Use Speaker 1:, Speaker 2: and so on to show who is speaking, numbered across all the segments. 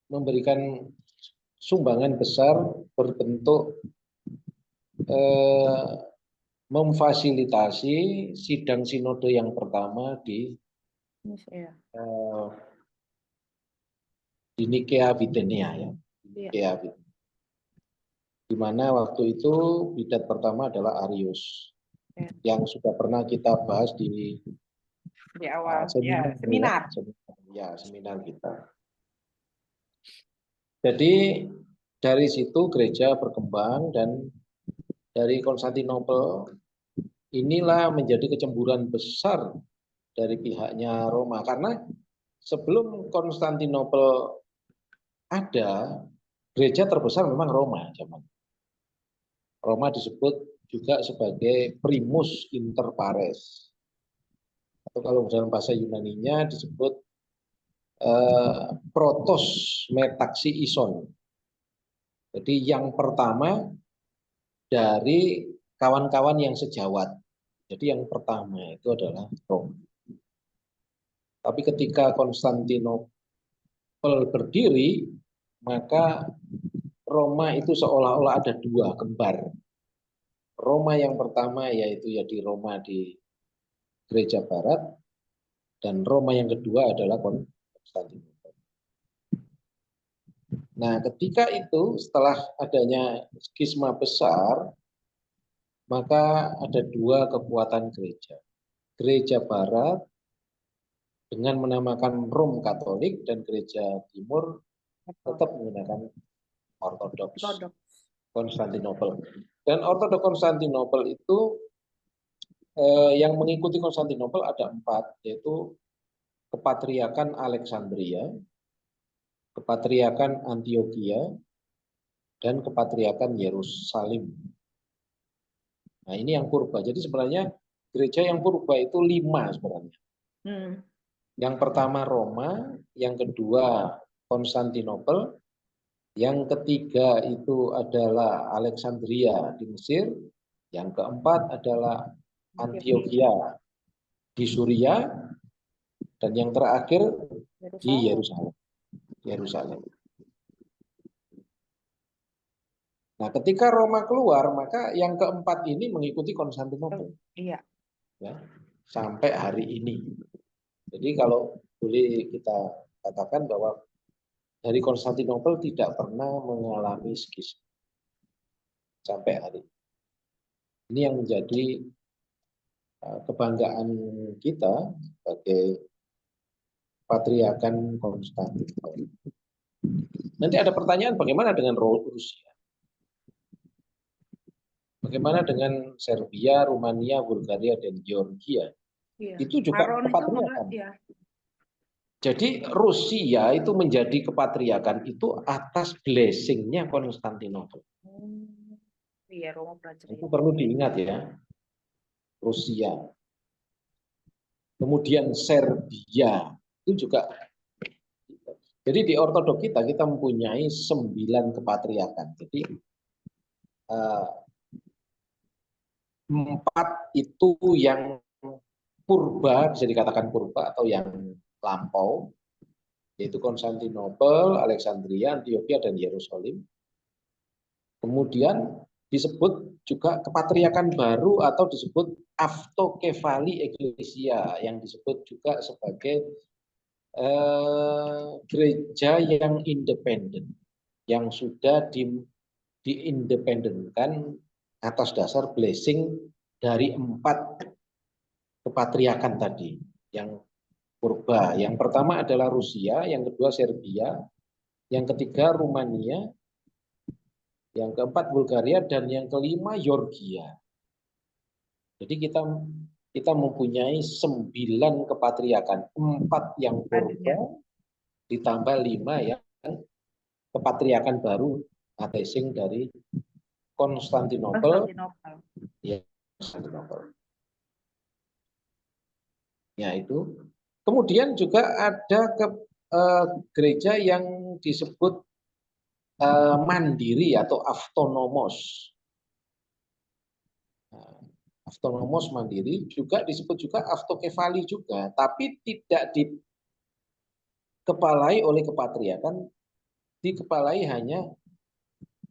Speaker 1: memberikan sumbangan besar berbentuk memfasilitasi sidang sinode yang pertama di Nikea Wittenea ya. Nikea Wittenea. Di mana waktu itu bidat pertama adalah Arius yang sudah pernah kita bahas di
Speaker 2: awal
Speaker 1: seminar. Seminar kita. Jadi dari situ gereja berkembang dan dari Konstantinopel inilah menjadi kecemburuan besar dari pihaknya Roma karena sebelum Konstantinopel ada gereja terbesar memang Roma zaman. Roma disebut juga sebagai primus inter pares. Atau kalau dalam bahasa Yunaninya disebut protos metaxi ison. Jadi yang pertama dari kawan-kawan yang sejawat. Jadi yang pertama itu adalah Roma. Tapi ketika Konstantinopel berdiri, maka Roma itu seolah-olah ada dua kembar. Roma yang pertama yaitu ya di Roma di gereja barat, dan Roma yang kedua adalah Konstantinopel. Nah, ketika itu setelah adanya skisma besar, maka ada dua kekuatan gereja. Gereja barat dengan menamakan Rom Katolik dan gereja timur tetap menggunakan Ortodoks Konstantinopel. Dan Ortodoks Konstantinopel itu yang mengikuti Konstantinopel ada 4, yaitu Kepatriakan Alexandria, Kepatriakan Antioquia, dan Kepatriakan Yerusalem. Nah, ini yang purba. Jadi sebenarnya gereja yang purba itu 5 sebenarnya. Yang pertama Roma, yang kedua Konstantinopel, yang ketiga itu adalah Alexandria di Mesir, yang keempat adalah Antioquia di Suria, dan yang terakhir di Yerusalem. Nah, ketika Roma keluar, maka yang keempat ini mengikuti Konstantinopel.
Speaker 2: Iya.
Speaker 1: Ya, sampai hari ini. Jadi kalau boleh kita katakan bahwa dari Konstantinopel tidak pernah mengalami skisma sampai hari ini. Ini yang menjadi kebanggaan kita sebagai Patriarkan Konstantinopel. Nanti ada pertanyaan, bagaimana dengan Rusia? Bagaimana dengan Serbia, Rumania, Bulgaria, dan Georgia?
Speaker 2: Iya.
Speaker 1: Itu juga kepatriakan.
Speaker 2: Ya.
Speaker 1: Jadi Rusia itu menjadi kepatriakan itu atas blessing-nya Konstantinopel.
Speaker 2: Iya, Roma belajar.
Speaker 1: Itu perlu diingat ya. Rusia. Kemudian Serbia itu juga. Jadi di Ortodok kita mempunyai 9 kepatriakan. Jadi 4 itu yang purba, bisa dikatakan purba atau yang lampau, yaitu Konstantinopel, Alexandria, Antioquia, dan Yerusalem. Kemudian disebut juga kepatriakan baru atau disebut Autokefali Ecclesia, yang disebut juga sebagai gereja yang independen, yang sudah diindependenkan atas dasar blessing dari 4 kepatriakan tadi yang purba. Yang pertama adalah Rusia, yang kedua Serbia, yang ketiga Rumania, yang keempat Bulgaria, dan yang kelima Georgia. Jadi kita mempunyai 9 kepatriakan, 4 yang purba ditambah 5 yang kepatriakan baru blessing dari Konstantinopel. Ya, Konstantinopel. Ya itu. Kemudian juga ada gereja yang disebut mandiri atau autonomos. autonomos mandiri, juga disebut juga autokefali juga, tapi tidak dikepalai oleh kepatriakan, dikepalai hanya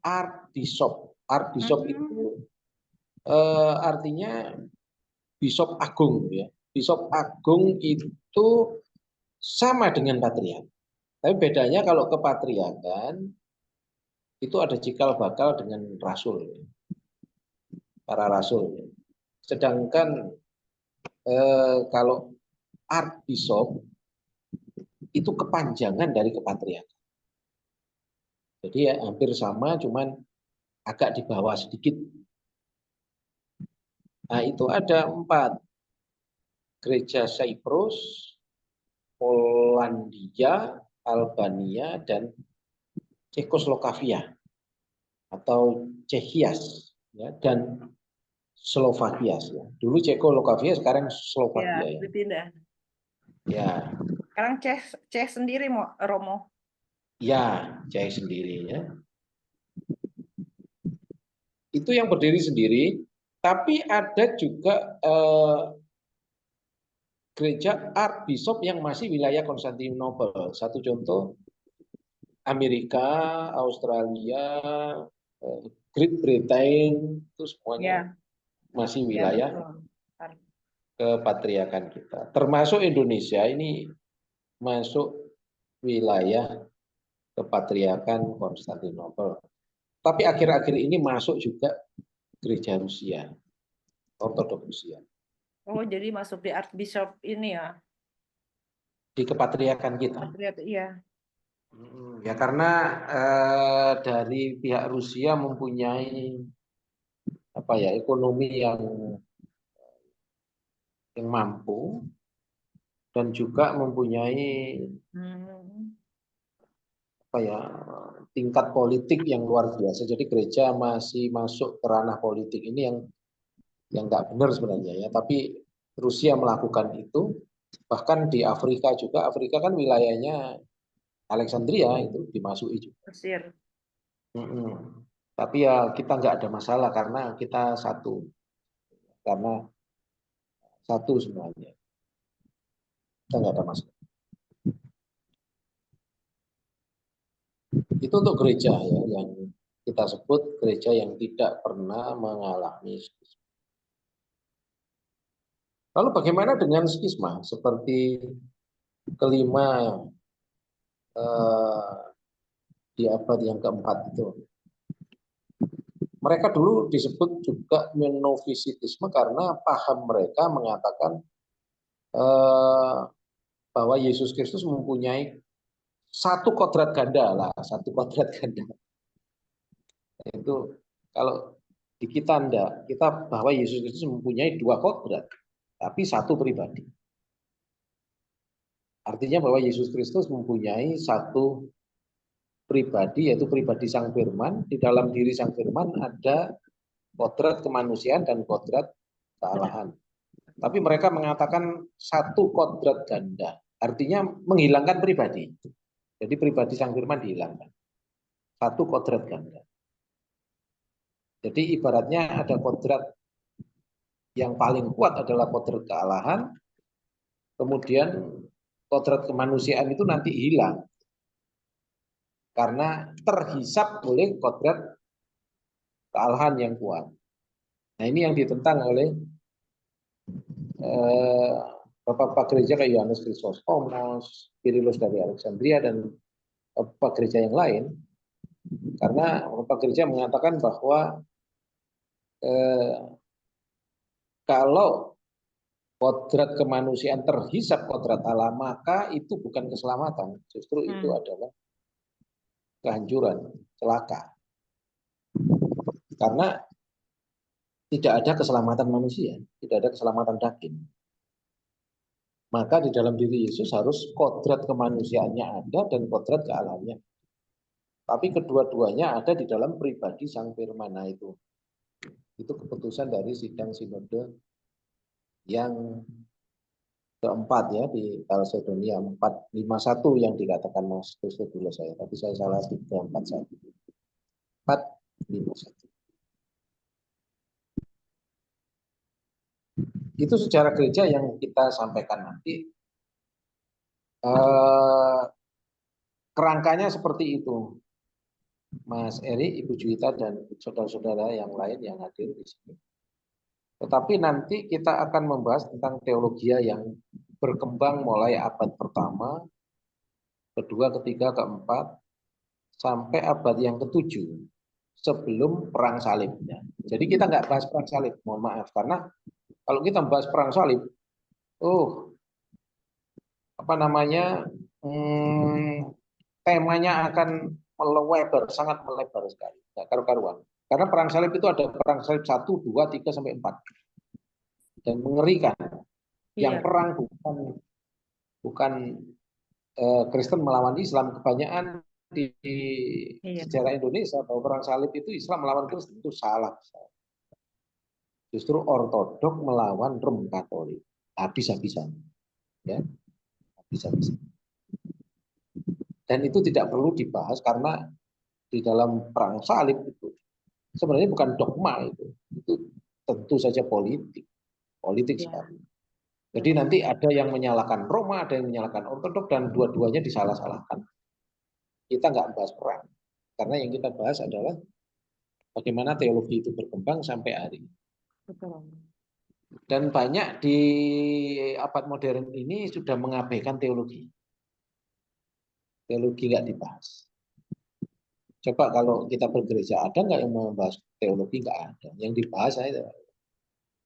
Speaker 1: archbishop. Archbishop itu artinya bishop agung ya. Bishop agung itu sama dengan patriark. Tapi bedanya kalau kepatriakan itu ada cikal bakal dengan rasul, para rasul. Sedangkan kalau archbishop itu kepanjangan dari kepatriakan. Jadi ya hampir sama, cuman agak di bawah sedikit. Nah itu ada 4. Gereja Cyprus, Polandia, Albania, dan Cekoslovakia atau Czechias ya, dan Slovakia. Ya. Dulu Cekoslovakia, sekarang Slovakia.
Speaker 2: Ya, dipindah.
Speaker 1: Ya,
Speaker 2: Sekarang Czech sendiri Romo.
Speaker 1: ya, Czech sendiri ya. Itu yang berdiri sendiri, tapi ada juga gereja Archbishop yang masih wilayah Konstantinopel. Satu contoh, Amerika, Australia, Great Britain, itu semuanya masih wilayah kepatriakan kita. Termasuk Indonesia ini masuk wilayah kepatriakan Konstantinopel. Tapi akhir-akhir ini masuk juga gereja Rusia, Ortodoks Rusia.
Speaker 2: Oh, jadi masuk di Archbishop ini ya?
Speaker 1: Di kepatriakan kita.
Speaker 2: Iya.
Speaker 1: Ya karena dari pihak Rusia mempunyai apa ya ekonomi yang mampu dan juga mempunyai apa ya tingkat politik yang luar biasa. Jadi gereja masih masuk ke ranah politik ini yang nggak benar sebenarnya ya. Tapi Rusia melakukan itu, bahkan di Afrika juga. Afrika kan wilayahnya Alexandria itu dimasuki juga.
Speaker 2: Mesir.
Speaker 1: Tapi ya kita nggak ada masalah karena kita satu. Karena satu semuanya. Kita nggak ada masalah. Itu untuk gereja ya yang kita sebut gereja yang tidak pernah mengalami skisma. Lalu bagaimana dengan skisma seperti kelima di abad yang keempat itu? Mereka dulu disebut juga monofisitisme karena paham mereka mengatakan bahwa Yesus Kristus mempunyai satu kodrat ganda lah, satu kodrat ganda. Itu kalau di kita enggak, kita bahwa Yesus Kristus mempunyai 2 kodrat, tapi satu pribadi. Artinya bahwa Yesus Kristus mempunyai satu pribadi, yaitu pribadi Sang Firman. Di dalam diri Sang Firman ada kodrat kemanusiaan dan kodrat kealahan. Tapi mereka mengatakan satu kodrat ganda. Artinya menghilangkan pribadi. Jadi pribadi Sang Firman dihilangkan. Satu kodrat ganda. Jadi ibaratnya ada kodrat yang paling kuat adalah kodrat kealahan. Kemudian kodrat kemanusiaan itu nanti hilang. Karena terhisap oleh kodrat kealahan yang kuat. Nah ini yang ditentang oleh Bapak gereja kayak Yohanes Chrysostomos, Kirilus dari Alexandria, dan Bapak gereja yang lain. Karena Bapak gereja mengatakan bahwa kalau kodrat kemanusiaan terhisap kodrat Allah, maka itu bukan keselamatan. Justru itu adalah kehancuran, celaka. Karena tidak ada keselamatan manusia, tidak ada keselamatan daging. Maka di dalam diri Yesus harus kodrat kemanusiaannya ada dan kodrat kealahannya. Tapi kedua-duanya ada di dalam pribadi Sang Firman. Nah itu keputusan dari sidang sinode yang keempat ya di Kalsedonia 451 yang dikatakan Mas Christopulus saya, tapi saya salah 341. 451. Itu sejarah gereja yang kita sampaikan nanti. Kerangkanya seperti itu, Mas Eri, Ibu Juwita, dan saudara-saudara yang lain yang hadir di sini. Tetapi nanti kita akan membahas tentang teologi yang berkembang mulai abad pertama, kedua, ketiga, keempat, sampai abad yang ketujuh, sebelum perang salibnya. Jadi kita nggak bahas perang salib, mohon maaf, karena kalau kita bahas perang salib, apa namanya, temanya akan melebar, sangat melebar sekali, nggak karu-karuan. Karena perang salib itu ada perang salib 1, 2, 3, sampai 4. Dan mengerikan. Yang
Speaker 2: Iya.
Speaker 1: perang bukan Kristen melawan Islam. Kebanyakan di
Speaker 2: Iya.
Speaker 1: sejarah Indonesia bahwa perang salib itu Islam melawan Kristen, itu salah. Justru ortodok melawan Rom Katolik. Habis-habisan. Ya, habis-habisan. Dan itu tidak perlu dibahas karena di dalam perang salib itu sebenarnya bukan dogma itu tentu saja politik
Speaker 2: Iya.
Speaker 1: sekali. Jadi nanti ada yang menyalahkan Roma, ada yang menyalahkan Ortodok, dan dua-duanya disalah-salahkan. Kita nggak bahas perang, karena yang kita bahas adalah bagaimana teologi itu berkembang sampai hari ini.
Speaker 2: Betul.
Speaker 1: Dan banyak di abad modern ini sudah mengabaikan teologi. Teologi nggak dibahas. Coba kalau kita bergereja, ada nggak yang membahas teologi? Nggak ada. Yang dibahas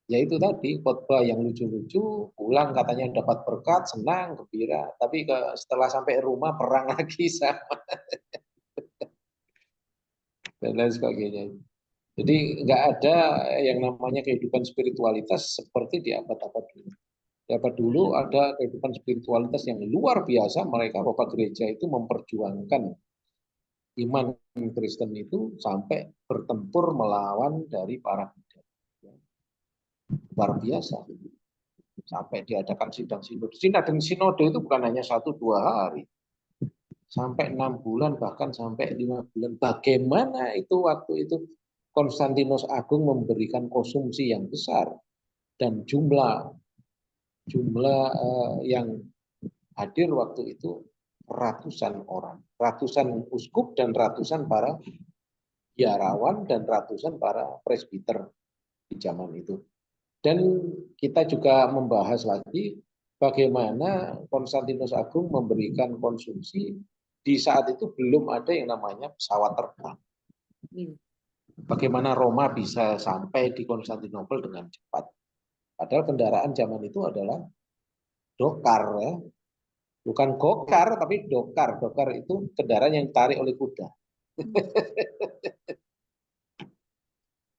Speaker 1: ya itu tadi, khotbah yang lucu-lucu, pulang katanya dapat berkat, senang, gembira, tapi setelah sampai rumah perang lagi sama dan lain sebagainya. Jadi nggak ada yang namanya kehidupan spiritualitas seperti di abad-abad dulu. Di abad dulu ada kehidupan spiritualitas yang luar biasa. Mereka Bapak Gereja itu memperjuangkan iman Kristen itu sampai bertempur melawan dari para budak. Luar biasa. Sampai diadakan sidang sinode. Sidang sinode itu bukan hanya 1-2 hari. Sampai 6 bulan, bahkan sampai 5 bulan. Bagaimana itu waktu itu Konstantinus Agung memberikan konsumsi yang besar dan jumlah yang hadir waktu itu ratusan orang, ratusan uskup dan ratusan para biarawan dan ratusan para presbiter di zaman itu. Dan kita juga membahas lagi bagaimana Konstantinus Agung memberikan konsumsi di saat itu belum ada yang namanya pesawat terbang. Bagaimana Roma bisa sampai di Konstantinopel dengan cepat. Padahal kendaraan zaman itu adalah dokar, ya. Bukan gokar, tapi dokar. Dokar itu kendaraan yang ditarik oleh kuda.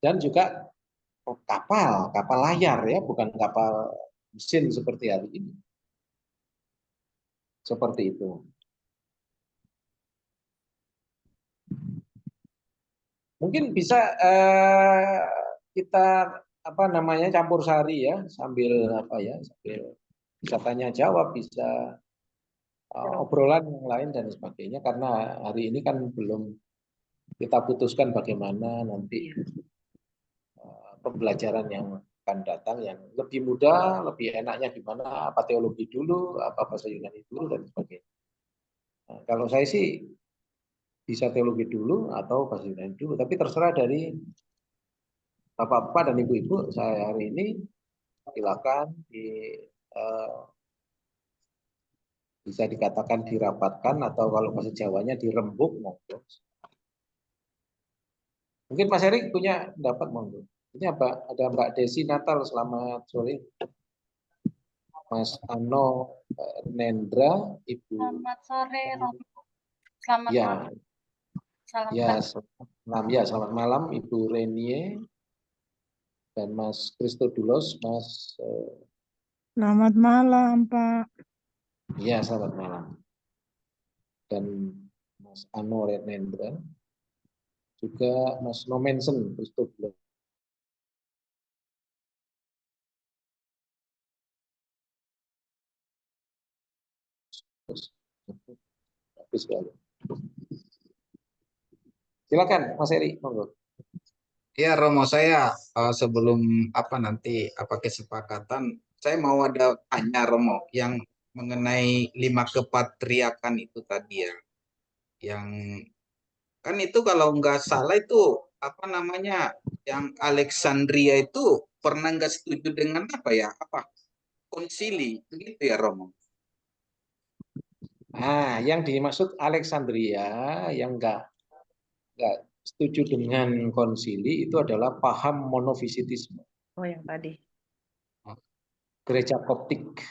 Speaker 1: Dan juga kapal layar, ya, bukan kapal mesin seperti hari ini. Seperti itu. Mungkin bisa kita campur sari, ya, sambil bisa tanya jawab, bisa obrolan yang lain dan sebagainya, karena hari ini kan belum kita putuskan bagaimana nanti pembelajaran yang akan datang yang lebih mudah, lebih enaknya gimana, apa teologi dulu, apa bahasa Yunani dulu dan sebagainya. Nah, kalau saya sih bisa teologi dulu atau bahasa Yunani dulu, tapi terserah dari Bapak-bapak dan Ibu-ibu. Saya hari ini silakan bisa dikatakan dirapatkan atau kalau bahasa Jawanya dirembuk, monggo. Mungkin Mas Erik punya pendapat, monggo. Ini apa? Ada Mbak Desi Natal, selamat sore. Mas Ano Nendra, Ibu.
Speaker 3: Selamat sore, Romo. Selamat
Speaker 1: ya,
Speaker 3: malam. Salam
Speaker 1: selamat malam Ibu Renie dan Mas Christodulos, Mas.
Speaker 4: Selamat malam, Pak.
Speaker 1: Ya, selamat malam. Dan Mas Ano Nendra, juga Mas Nomensen Christodulos. Bagus sekali. Silakan Mas Eri, monggo.
Speaker 5: Ya, Romo, saya sebelum nanti kesepakatan, saya mau ada tanya Romo yang mengenai 5 kepatriakan itu tadi ya, yang kan itu kalau nggak salah itu apa namanya, yang Alexandria itu pernah nggak setuju dengan konsili, begitu ya Romo?
Speaker 1: Nah, yang dimaksud Alexandria yang nggak setuju dengan konsili itu adalah paham monofisitisme,
Speaker 2: Oh, yang tadi.
Speaker 1: gereja Koptik.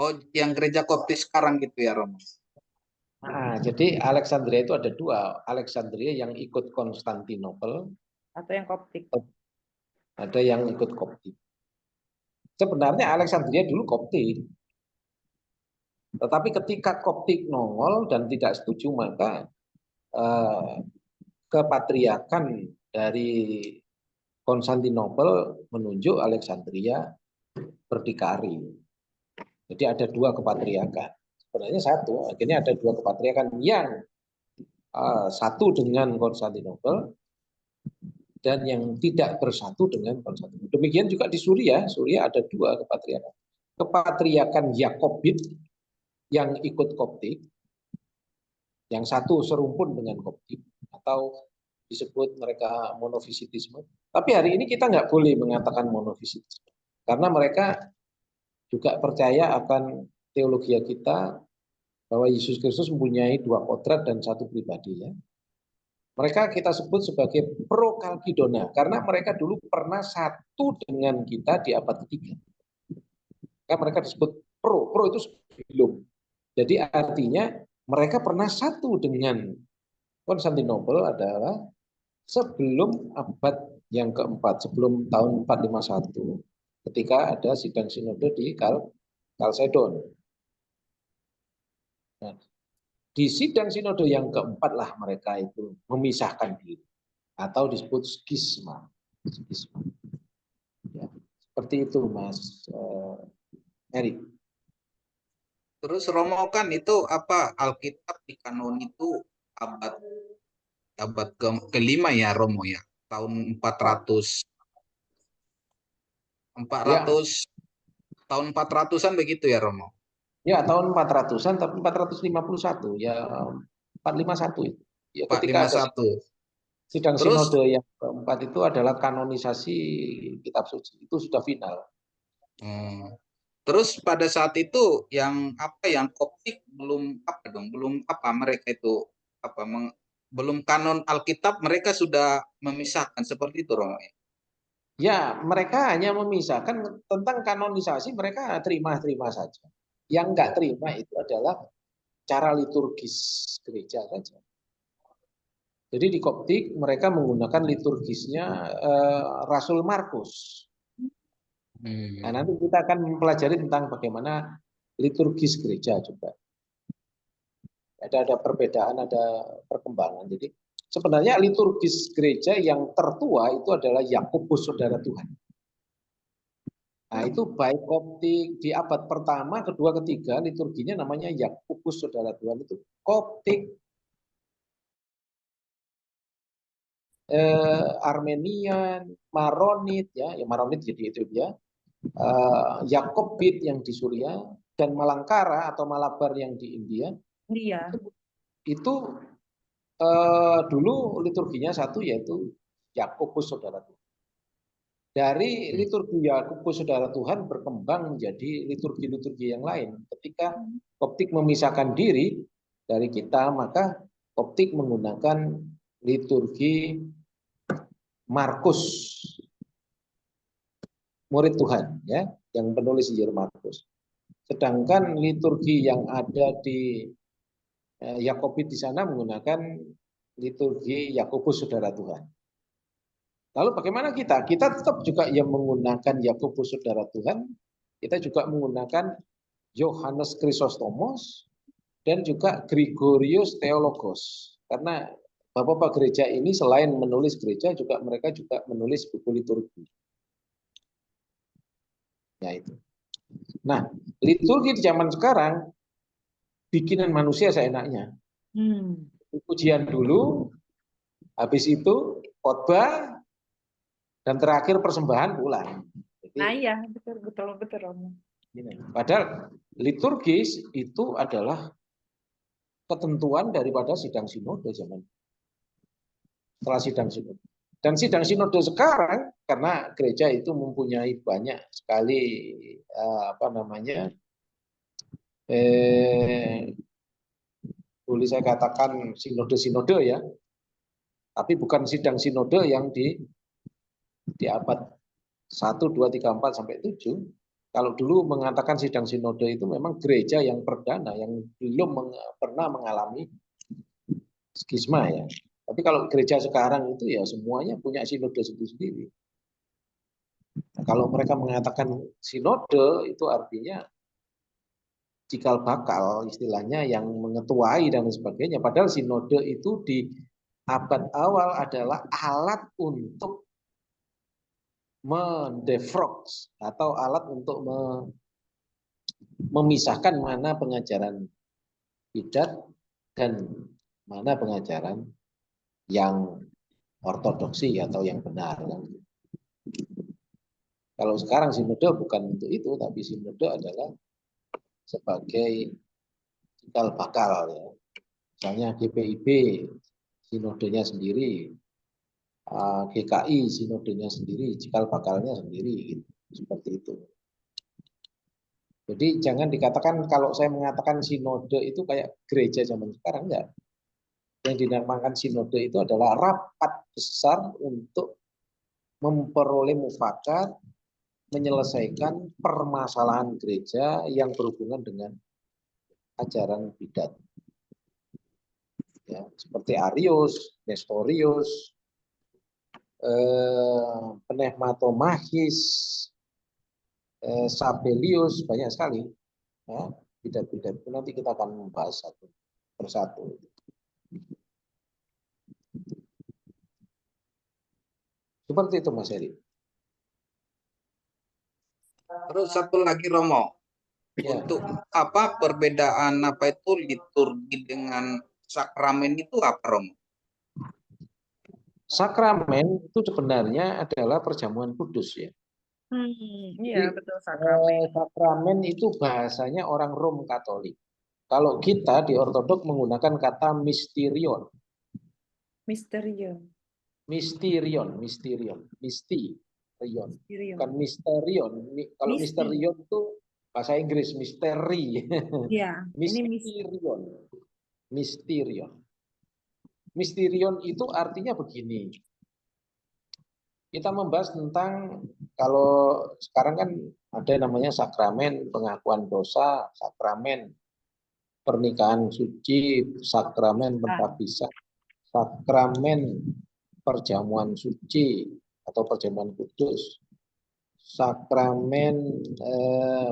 Speaker 5: Oh, yang gereja Koptis sekarang gitu ya Romo?
Speaker 1: Nah, jadi Alexandria itu ada dua, Alexandria yang ikut Konstantinopel,
Speaker 2: Atau yang Koptik.
Speaker 1: ada yang ikut Koptik. Sebenarnya Alexandria dulu Koptik, tetapi ketika Koptik nongol dan tidak setuju, maka eh, kepatriakan dari Konstantinopel menunjuk Alexandria berdikari. Jadi ada dua kepatriakan. Sebenarnya satu, akhirnya ada dua kepatriakan yang satu dengan Konstantinopel dan yang tidak bersatu dengan Konstantinopel. Demikian juga di Suriah, Suriah ada dua kepatriakan. Kepatriakan Yakobit yang ikut Koptik, yang satu serumpun dengan Koptik, atau disebut mereka monofisitisme. Tapi hari ini kita nggak boleh mengatakan monofisitisme, karena mereka juga percaya akan teologi kita bahwa Yesus Kristus mempunyai dua kodrat dan satu pribadi. Ya. Mereka kita sebut sebagai pro-Kalkidona, karena mereka dulu pernah satu dengan kita di abad ketiga. Kan mereka disebut pro itu sebelum. Jadi artinya mereka pernah satu dengan Konstantinopel adalah sebelum abad yang keempat, sebelum tahun 451, ketika ada sidang sinode di Kalsedon. Nah, di sidang sinode yang keempat lah mereka itu memisahkan diri, atau disebut skisma. Ya, seperti itu, Mas Erik.
Speaker 5: Terus Romo kan itu Alkitab di kanon itu abad kelima ya Romo ya, tahun 400
Speaker 1: Ya.
Speaker 5: tahun 400-an begitu ya Romo?
Speaker 1: Ya, tahun 400-an, tapi 451, ya 451 itu. Ya, ketika ada
Speaker 5: 451.
Speaker 1: sidang
Speaker 5: Terus
Speaker 1: sinode yang keempat itu adalah kanonisasi kitab suci, itu sudah final.
Speaker 5: Terus pada saat itu yang Koptik belum mereka itu belum kanon Alkitab, mereka sudah memisahkan seperti itu Romo.
Speaker 1: Ya, mereka hanya memisahkan tentang kanonisasi, mereka terima-terima saja. Yang nggak terima itu adalah cara liturgis gereja saja. Jadi di Koptik mereka menggunakan liturgisnya Rasul Markus. Nah, nanti kita akan mempelajari tentang bagaimana liturgis gereja juga. Ada perbedaan, ada perkembangan. Jadi sebenarnya liturgis gereja yang tertua itu adalah Yakobus Saudara Tuhan. Nah, itu baik Koptik di abad pertama, kedua, ketiga liturginya namanya Yakobus Saudara Tuhan, itu Koptik, Armenian, Maronit ya Maronit jadi Ethiopia, Yakobit yang di Suriah, dan Malangkara atau Malabar yang di India.
Speaker 2: Iya.
Speaker 1: Itu dulu liturginya satu, yaitu Yakobus Saudara Tuhan. Dari liturgi Yakobus Saudara Tuhan berkembang menjadi liturgi-liturgi yang lain. Ketika Koptik memisahkan diri dari kita, maka Koptik menggunakan liturgi Markus, murid Tuhan, ya, yang penulis Injil Markus. Sedangkan liturgi yang ada di Yakobit di sana menggunakan liturgi Yakobus Saudara Tuhan. Lalu bagaimana kita? Kita tetap juga yang menggunakan Yakobus Saudara Tuhan. Kita juga menggunakan Yohanes Chrysostomos dan juga Gregorius Theologos. Karena Bapak-bapak gereja ini selain menulis gereja, juga mereka juga menulis buku liturgi. Ya itu. Nah, liturgi di zaman sekarang bikinan manusia seenaknya. Ujian dulu, habis itu khotbah, Dan terakhir persembahan pulang. Jadi,
Speaker 2: Nah iya, betul betul betul Romo.
Speaker 1: ini. Padahal liturgis itu adalah ketentuan daripada sidang sinode zaman setelah sidang sinode. Dan sidang sinode sekarang karena gereja itu mempunyai banyak sekali boleh saya katakan sinode-sinode ya, tapi bukan sidang sinode yang di abad 1, 2, 3, 4 sampai 7. Kalau dulu mengatakan sidang sinode itu memang gereja yang perdana yang belum pernah mengalami skisma ya. Tapi kalau gereja sekarang itu ya semuanya punya sinode sendiri-sendiri. Nah, kalau mereka mengatakan sinode itu artinya cikal bakal istilahnya yang mengetuai dan sebagainya. Padahal sinode itu di abad awal adalah alat untuk mendefroks atau alat untuk memisahkan mana pengajaran bidat dan mana pengajaran yang ortodoksi atau yang benar. Kalau sekarang sinode bukan untuk itu, tapi sinode adalah sebagai cikal bakal ya. Misalnya GPIB sinodenya sendiri, GKI sinodenya sendiri, cikal bakalnya sendiri gitu. Seperti itu. Jadi jangan dikatakan kalau saya mengatakan sinode itu kayak gereja zaman sekarang, enggak. Yang dinamakan sinode itu adalah rapat besar untuk memperoleh mufakat, menyelesaikan permasalahan gereja yang berhubungan dengan ajaran bidat. Ya, seperti Arius, Nestorius, Pneumatomachis, Sabellius, banyak sekali. Ya, bidat-bidat itu nanti kita akan membahas satu persatu. Seperti itu Mas Heri.
Speaker 5: Terus satu lagi Romo,
Speaker 1: Ya.
Speaker 5: untuk apa perbedaan apa itu liturgi dengan sakramen itu apa Romo?
Speaker 1: Sakramen itu sebenarnya adalah perjamuan kudus ya.
Speaker 2: Iya
Speaker 1: Jadi,
Speaker 2: betul sakramen.
Speaker 1: sakramen itu bahasanya orang Rom Katolik. Kalau kita di Ortodok menggunakan kata mysterion.
Speaker 2: Misterium.
Speaker 1: Mysterion. Bukan misterion. Kalau
Speaker 2: Misti.
Speaker 1: misterion itu bahasa Inggris, misteri.
Speaker 2: Iya, ini
Speaker 1: Mysterion. Mysterion itu artinya begini. Kita membahas tentang kalau sekarang kan ada namanya sakramen pengakuan dosa, sakramen pernikahan suci, sakramen pentabisan, sakramen perjamuan suci atau perjamuan kudus, sakramen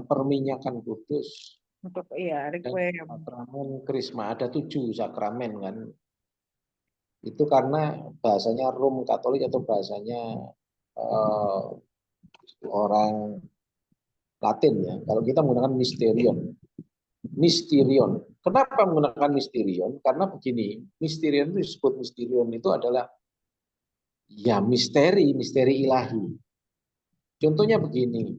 Speaker 1: perminyakan kudus,
Speaker 2: untuk iya
Speaker 1: dan
Speaker 2: requiem.
Speaker 1: sakramen krisma. Ada 7 sakramen kan. Itu karena bahasanya Rom Katolik atau bahasanya orang Latin ya. Kalau kita menggunakan Mysterion. Kenapa menggunakan Mysterion? Karena begini, Mysterion itu disebut Mysterion itu adalah ya misteri ilahi. Contohnya begini,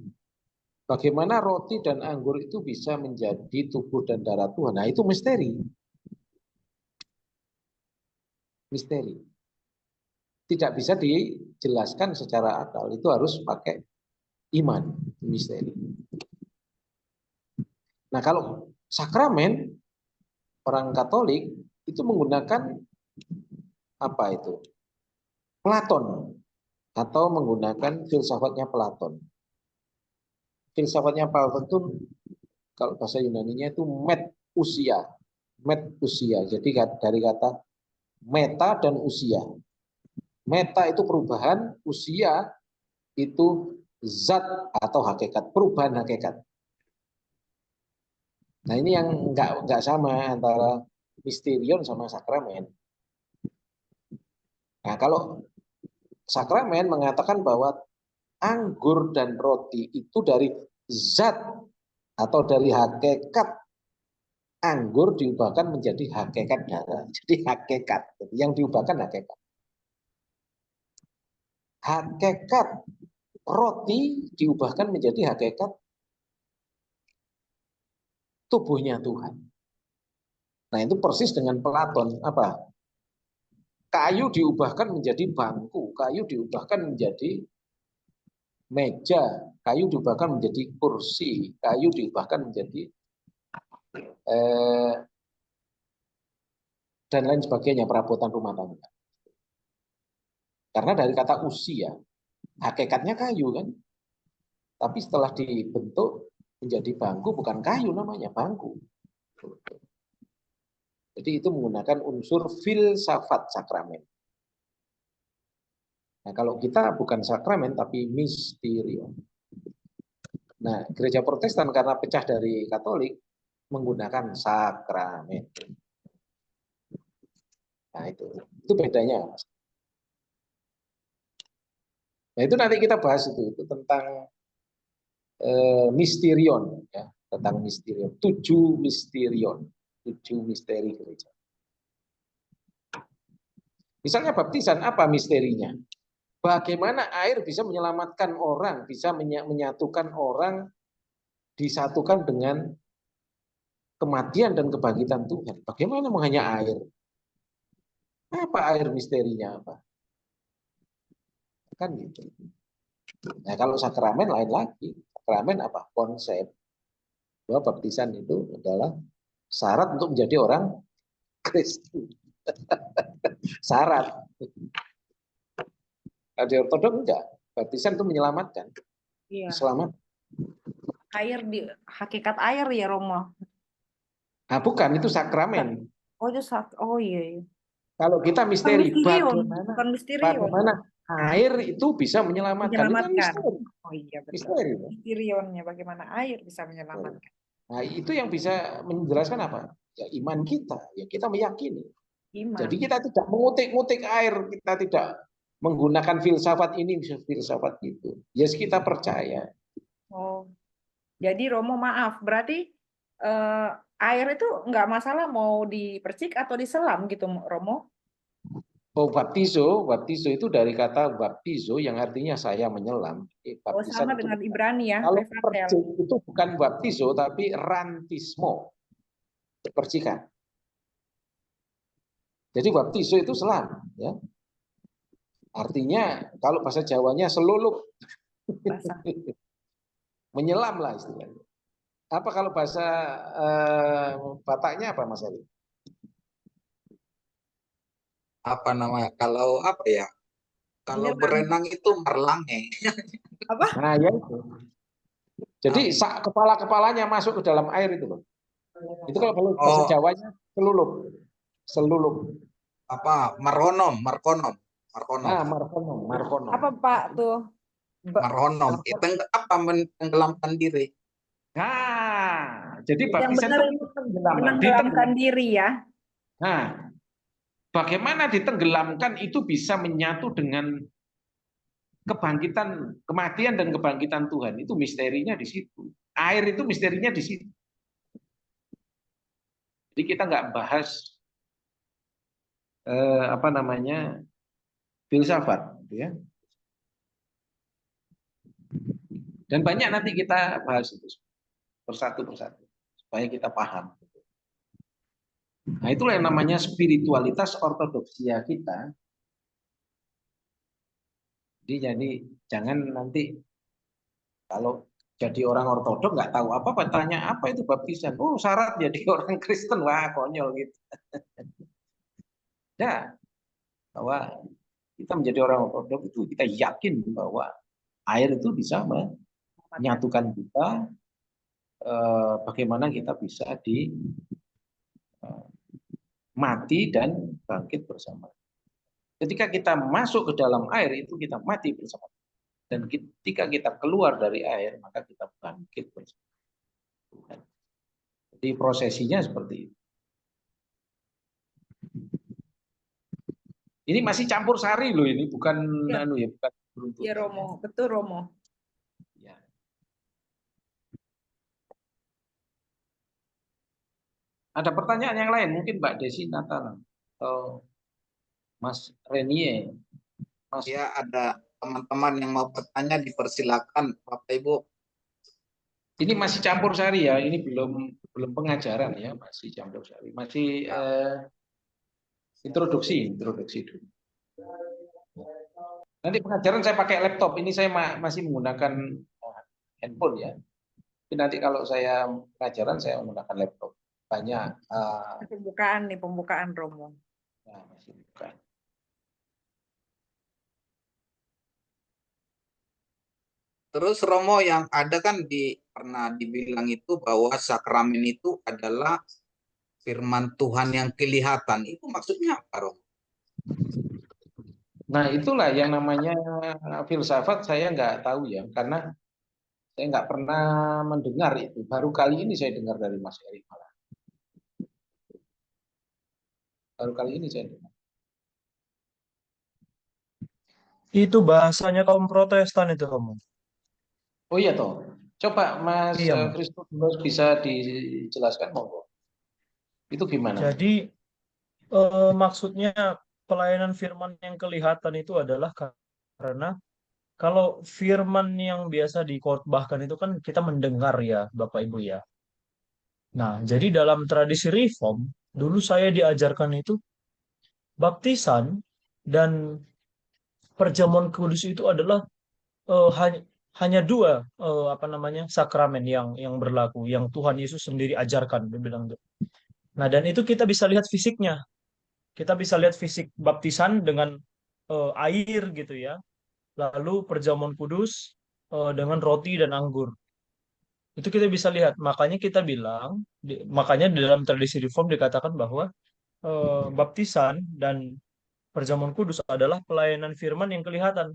Speaker 1: bagaimana roti dan anggur itu bisa menjadi tubuh dan darah Tuhan. Nah itu misteri. Tidak bisa dijelaskan secara akal. Itu harus pakai iman, misteri. Nah kalau sakramen, orang Katolik itu menggunakan apa itu? Platon atau menggunakan filsafatnya Platon. Filsafatnya Platon itu kalau bahasa Yunaninya itu usia. Jadi dari kata meta dan usia. Meta itu perubahan, usia itu zat atau hakikat, perubahan hakikat. Nah ini yang nggak sama antara misterion sama sakramen. Nah kalau sakramen mengatakan bahwa anggur dan roti itu dari zat atau dari hakikat anggur diubahkan menjadi hakikat darah. Jadi hakikat, yang diubahkan hakikat. hakikat roti diubahkan menjadi hakikat tubuhnya Tuhan. Nah, itu persis dengan Platon. Apa? Kayu diubahkan menjadi bangku, kayu diubahkan menjadi meja, kayu diubahkan menjadi kursi, kayu diubahkan menjadi dan lain sebagainya, perabotan rumah tangga. Karena dari kata usia, hakikatnya kayu kan. Tapi setelah dibentuk menjadi bangku, bukan kayu namanya, bangku. Jadi itu menggunakan unsur filsafat sakramen. Nah, kalau kita bukan sakramen tapi misterion. Nah, gereja Protestan karena pecah dari Katolik menggunakan sakramen. Nah, itu bedanya. Nah, itu nanti kita bahas itu tentang misterion ya, tentang misterion, 7 misterion, 7 misteri gereja. Misalnya baptisan, apa misterinya? Bagaimana air bisa menyelamatkan orang, bisa menyatukan orang, disatukan dengan kematian dan kebangkitan Tuhan. Bagaimana hanya air? Apa air misterinya apa? Kan gitu. Nah, kalau sakramen lain lagi. Sakramen apa? Konsep bahwa baptisan itu adalah syarat untuk menjadi orang Kristen. Syarat. Kalau di ortodok enggak. Baptisan itu menyelamatkan.
Speaker 2: Iya.
Speaker 1: Selamat.
Speaker 2: Air hakikat air ya Romo.
Speaker 1: Nah, bukan itu sakramen.
Speaker 2: Oh itu oh iya. Iya.
Speaker 1: Kalau kita
Speaker 2: Bukan
Speaker 1: misteri,
Speaker 2: misterion, bukan misterion.
Speaker 1: bagaimana air itu bisa menyelamatkan. Itu kan misteri.
Speaker 2: Oh iya betul.
Speaker 1: Misteri.
Speaker 2: Misterionnya bagaimana air bisa menyelamatkan.
Speaker 1: Nah, itu yang bisa menjelaskan apa? Ya, iman kita. Ya, kita meyakini.
Speaker 2: Iman.
Speaker 1: Jadi kita tidak mengutik-ngutik air, kita tidak menggunakan filsafat ini, filsafat itu. Yes, kita percaya.
Speaker 2: Oh, jadi Romo maaf, berarti air itu nggak masalah mau dipercik atau diselam gitu, Romo?
Speaker 1: Oh, baptizo itu dari kata baptizo yang artinya saya menyelam.
Speaker 2: Oh, sama
Speaker 1: Baptisan itu
Speaker 2: dengan Ibrani ya,
Speaker 1: kalau
Speaker 2: Bevatel.
Speaker 1: percik itu bukan baptizo tapi rantismo, percikan. Jadi baptizo itu selam, ya. Artinya kalau bahasa Jawanya selulup,
Speaker 2: Basah.
Speaker 1: menyelam lah istilahnya. Apa kalau bahasa Bataknya apa Mas Ali?
Speaker 5: Apa namanya? Kalau apa ya? Kalau
Speaker 2: Menyelam.
Speaker 5: berenang itu merlange.
Speaker 2: Apa?
Speaker 1: Nah, ya itu. Jadi kepala-kepalanya masuk ke dalam air itu loh. Itu kalau bahasa
Speaker 5: Oh,
Speaker 1: Jawanya selulup. Selulup.
Speaker 5: apa? Markonom.
Speaker 1: Nah, markonom.
Speaker 2: Apa Pak tuh?
Speaker 5: Markonom. Itu apa menenggelamkan diri.
Speaker 1: Nah, jadi
Speaker 2: Yang
Speaker 1: baptisan
Speaker 2: benar
Speaker 1: itu
Speaker 2: itu
Speaker 1: tenggelam.
Speaker 2: menenggelamkan diri ya.
Speaker 1: Nah, bagaimana ditenggelamkan itu bisa menyatu dengan kebangkitan, kematian dan kebangkitan Tuhan. Itu misterinya di situ. Air itu misterinya di situ. Jadi kita nggak bahas apa namanya filsafat, gitu ya. Dan banyak nanti kita bahas itu persatu supaya kita paham. Nah, itulah yang namanya spiritualitas ortodoksia kita. Jadi jangan nanti kalau jadi orang ortodok nggak tahu apa-apa, tanya apa itu baptisan. Oh, syarat jadi orang Kristen. Wah, konyol gitu. Ya, bahwa kita menjadi orang ortodok itu kita yakin bahwa air itu bisa menyatukan kita, bagaimana kita bisa mati dan bangkit bersama. Ketika kita masuk ke dalam air itu kita mati bersama. Dan ketika kita keluar dari air maka kita bangkit bersama Tuhan. Jadi prosesinya seperti itu. Ini masih campur sari loh ini, bukan
Speaker 2: Ya.
Speaker 1: bukan beruntut.
Speaker 2: Ya Romo, betul Romo.
Speaker 1: Ya. Ada pertanyaan yang lain mungkin Mbak Desi Natal atau Mas Renie.
Speaker 5: Ya ada teman-teman yang mau bertanya dipersilakan, Bapak Ibu.
Speaker 1: Ini masih campur sari ya, ini belum pengajaran ya, masih campur sari, masih introduksi dulu. Nanti pengajaran saya pakai laptop, ini saya masih menggunakan handphone ya. Tapi nanti kalau saya pengajaran saya menggunakan laptop. Banyak
Speaker 2: pembukaan Romo.
Speaker 1: nah, masih bukan.
Speaker 5: Terus Romo, yang ada kan pernah dibilang itu bahwa sakramen itu adalah firman Tuhan yang kelihatan. Itu maksudnya apa, Romo?
Speaker 1: Nah, itulah yang namanya filsafat, saya nggak tahu ya, karena saya nggak pernah mendengar itu. Baru kali ini saya dengar dari Mas Eri malah. Baru kali ini saya dengar.
Speaker 6: Itu bahasanya kaum Protestan itu, Romo.
Speaker 1: Oh iya toh. Coba Mas
Speaker 6: Iya, Mas.
Speaker 1: Christopher bisa dijelaskan monggo. Itu gimana?
Speaker 6: Jadi maksudnya pelayanan firman yang kelihatan itu adalah karena kalau firman yang biasa dikhotbahkan itu kan kita mendengar ya, Bapak Ibu ya. Nah, jadi dalam tradisi Reform, dulu saya diajarkan itu baptisan dan perjamuan kudus itu adalah hanya dua sakramen yang berlaku, yang Tuhan Yesus sendiri ajarkan, dia bilang gitu. Nah, dan itu kita bisa lihat fisiknya. Kita bisa lihat fisik baptisan dengan air gitu ya. Lalu perjamuan kudus dengan roti dan anggur. Itu kita bisa lihat. Makanya kita bilang, makanya di dalam tradisi Reform dikatakan bahwa baptisan dan perjamuan kudus adalah pelayanan firman yang kelihatan.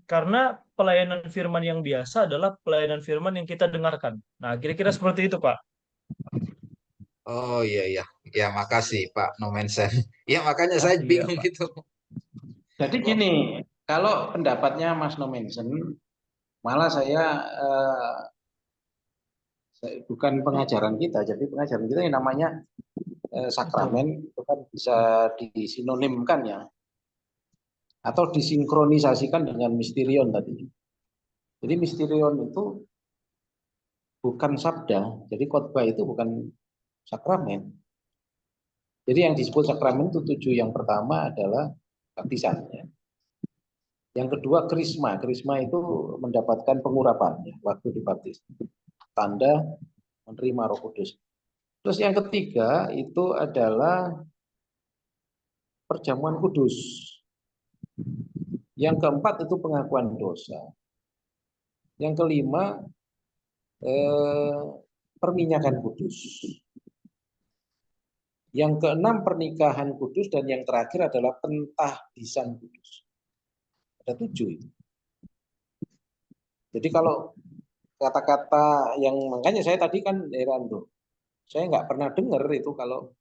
Speaker 6: Karena pelayanan firman yang biasa adalah pelayanan firman yang kita dengarkan. Nah, kira-kira seperti itu, Pak.
Speaker 5: Oh iya, iya. Ya, makasih Pak Nomensen. Ya, makanya saya
Speaker 6: Iya,
Speaker 5: bingung
Speaker 6: Pak.
Speaker 5: gitu.
Speaker 1: Jadi gini, kalau pendapatnya Mas Nomensen, malah saya bukan pengajaran kita, jadi pengajaran kita yang namanya sakramen itu kan bisa disinonimkan ya, atau disinkronisasikan dengan misterion tadi. Jadi misterion itu bukan sabda, jadi khotbah itu bukan sakramen. Jadi yang disebut sakramen itu 7, yang pertama adalah baptisan. Ya. Yang kedua krisma, krisma itu mendapatkan pengurapan ya, waktu dibaptis. Tanda menerima Roh Kudus. Terus yang ketiga itu adalah perjamuan kudus. Yang keempat itu pengakuan dosa. Yang kelima perminyakan kudus. Yang keenam pernikahan kudus, dan yang terakhir adalah pentahbisan kudus. Ada 7 itu. Jadi kalau kata-kata yang makanya saya tadi kan heran tuh, saya nggak pernah dengar itu kalau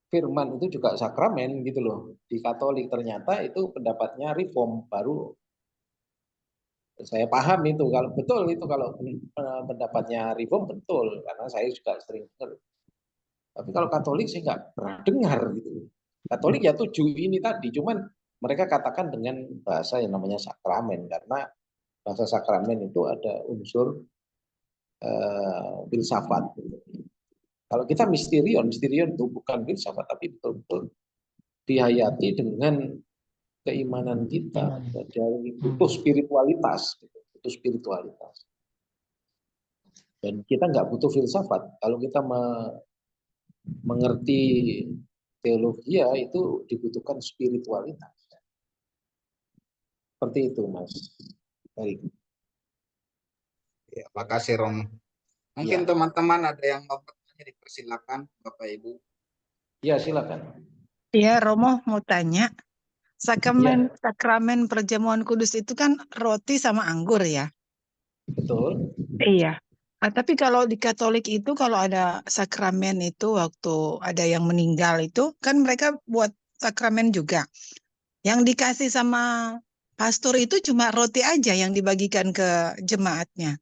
Speaker 1: firman itu juga sakramen gitu loh. Di Katolik ternyata itu pendapatnya Reform, baru saya paham itu. Kalau betul itu, kalau pendapatnya Reform betul, karena saya juga sering dengar. Tapi kalau Katolik saya nggak pernah dengar gitu. Katolik ya 7 ini tadi, cuman mereka katakan dengan bahasa yang namanya sakramen, karena bahasa sakramen itu ada unsur filsafat. Kalau kita misterion, misterion itu bukan filsafat, tapi betul-betul dihayati dengan keimanan kita, dari butuh spiritualitas, butuh spiritualitas. Dan kita nggak butuh filsafat. Kalau kita mengerti teologi ya, itu dibutuhkan spiritualitas. Seperti itu, Mas. Baik.
Speaker 5: Ya, makasih Romo. Mungkin teman-teman ada yang mau bertanya, dipersilakan Bapak Ibu.
Speaker 1: Ya, silakan.
Speaker 4: Iya, Romo mau tanya. Sakramen perjamuan kudus itu kan roti sama anggur ya?
Speaker 1: Betul.
Speaker 4: Iya. Nah, tapi kalau di Katolik itu kalau ada sakramen itu waktu ada yang meninggal itu kan mereka buat sakramen juga. Yang dikasih sama pastor itu cuma roti aja yang dibagikan ke jemaatnya.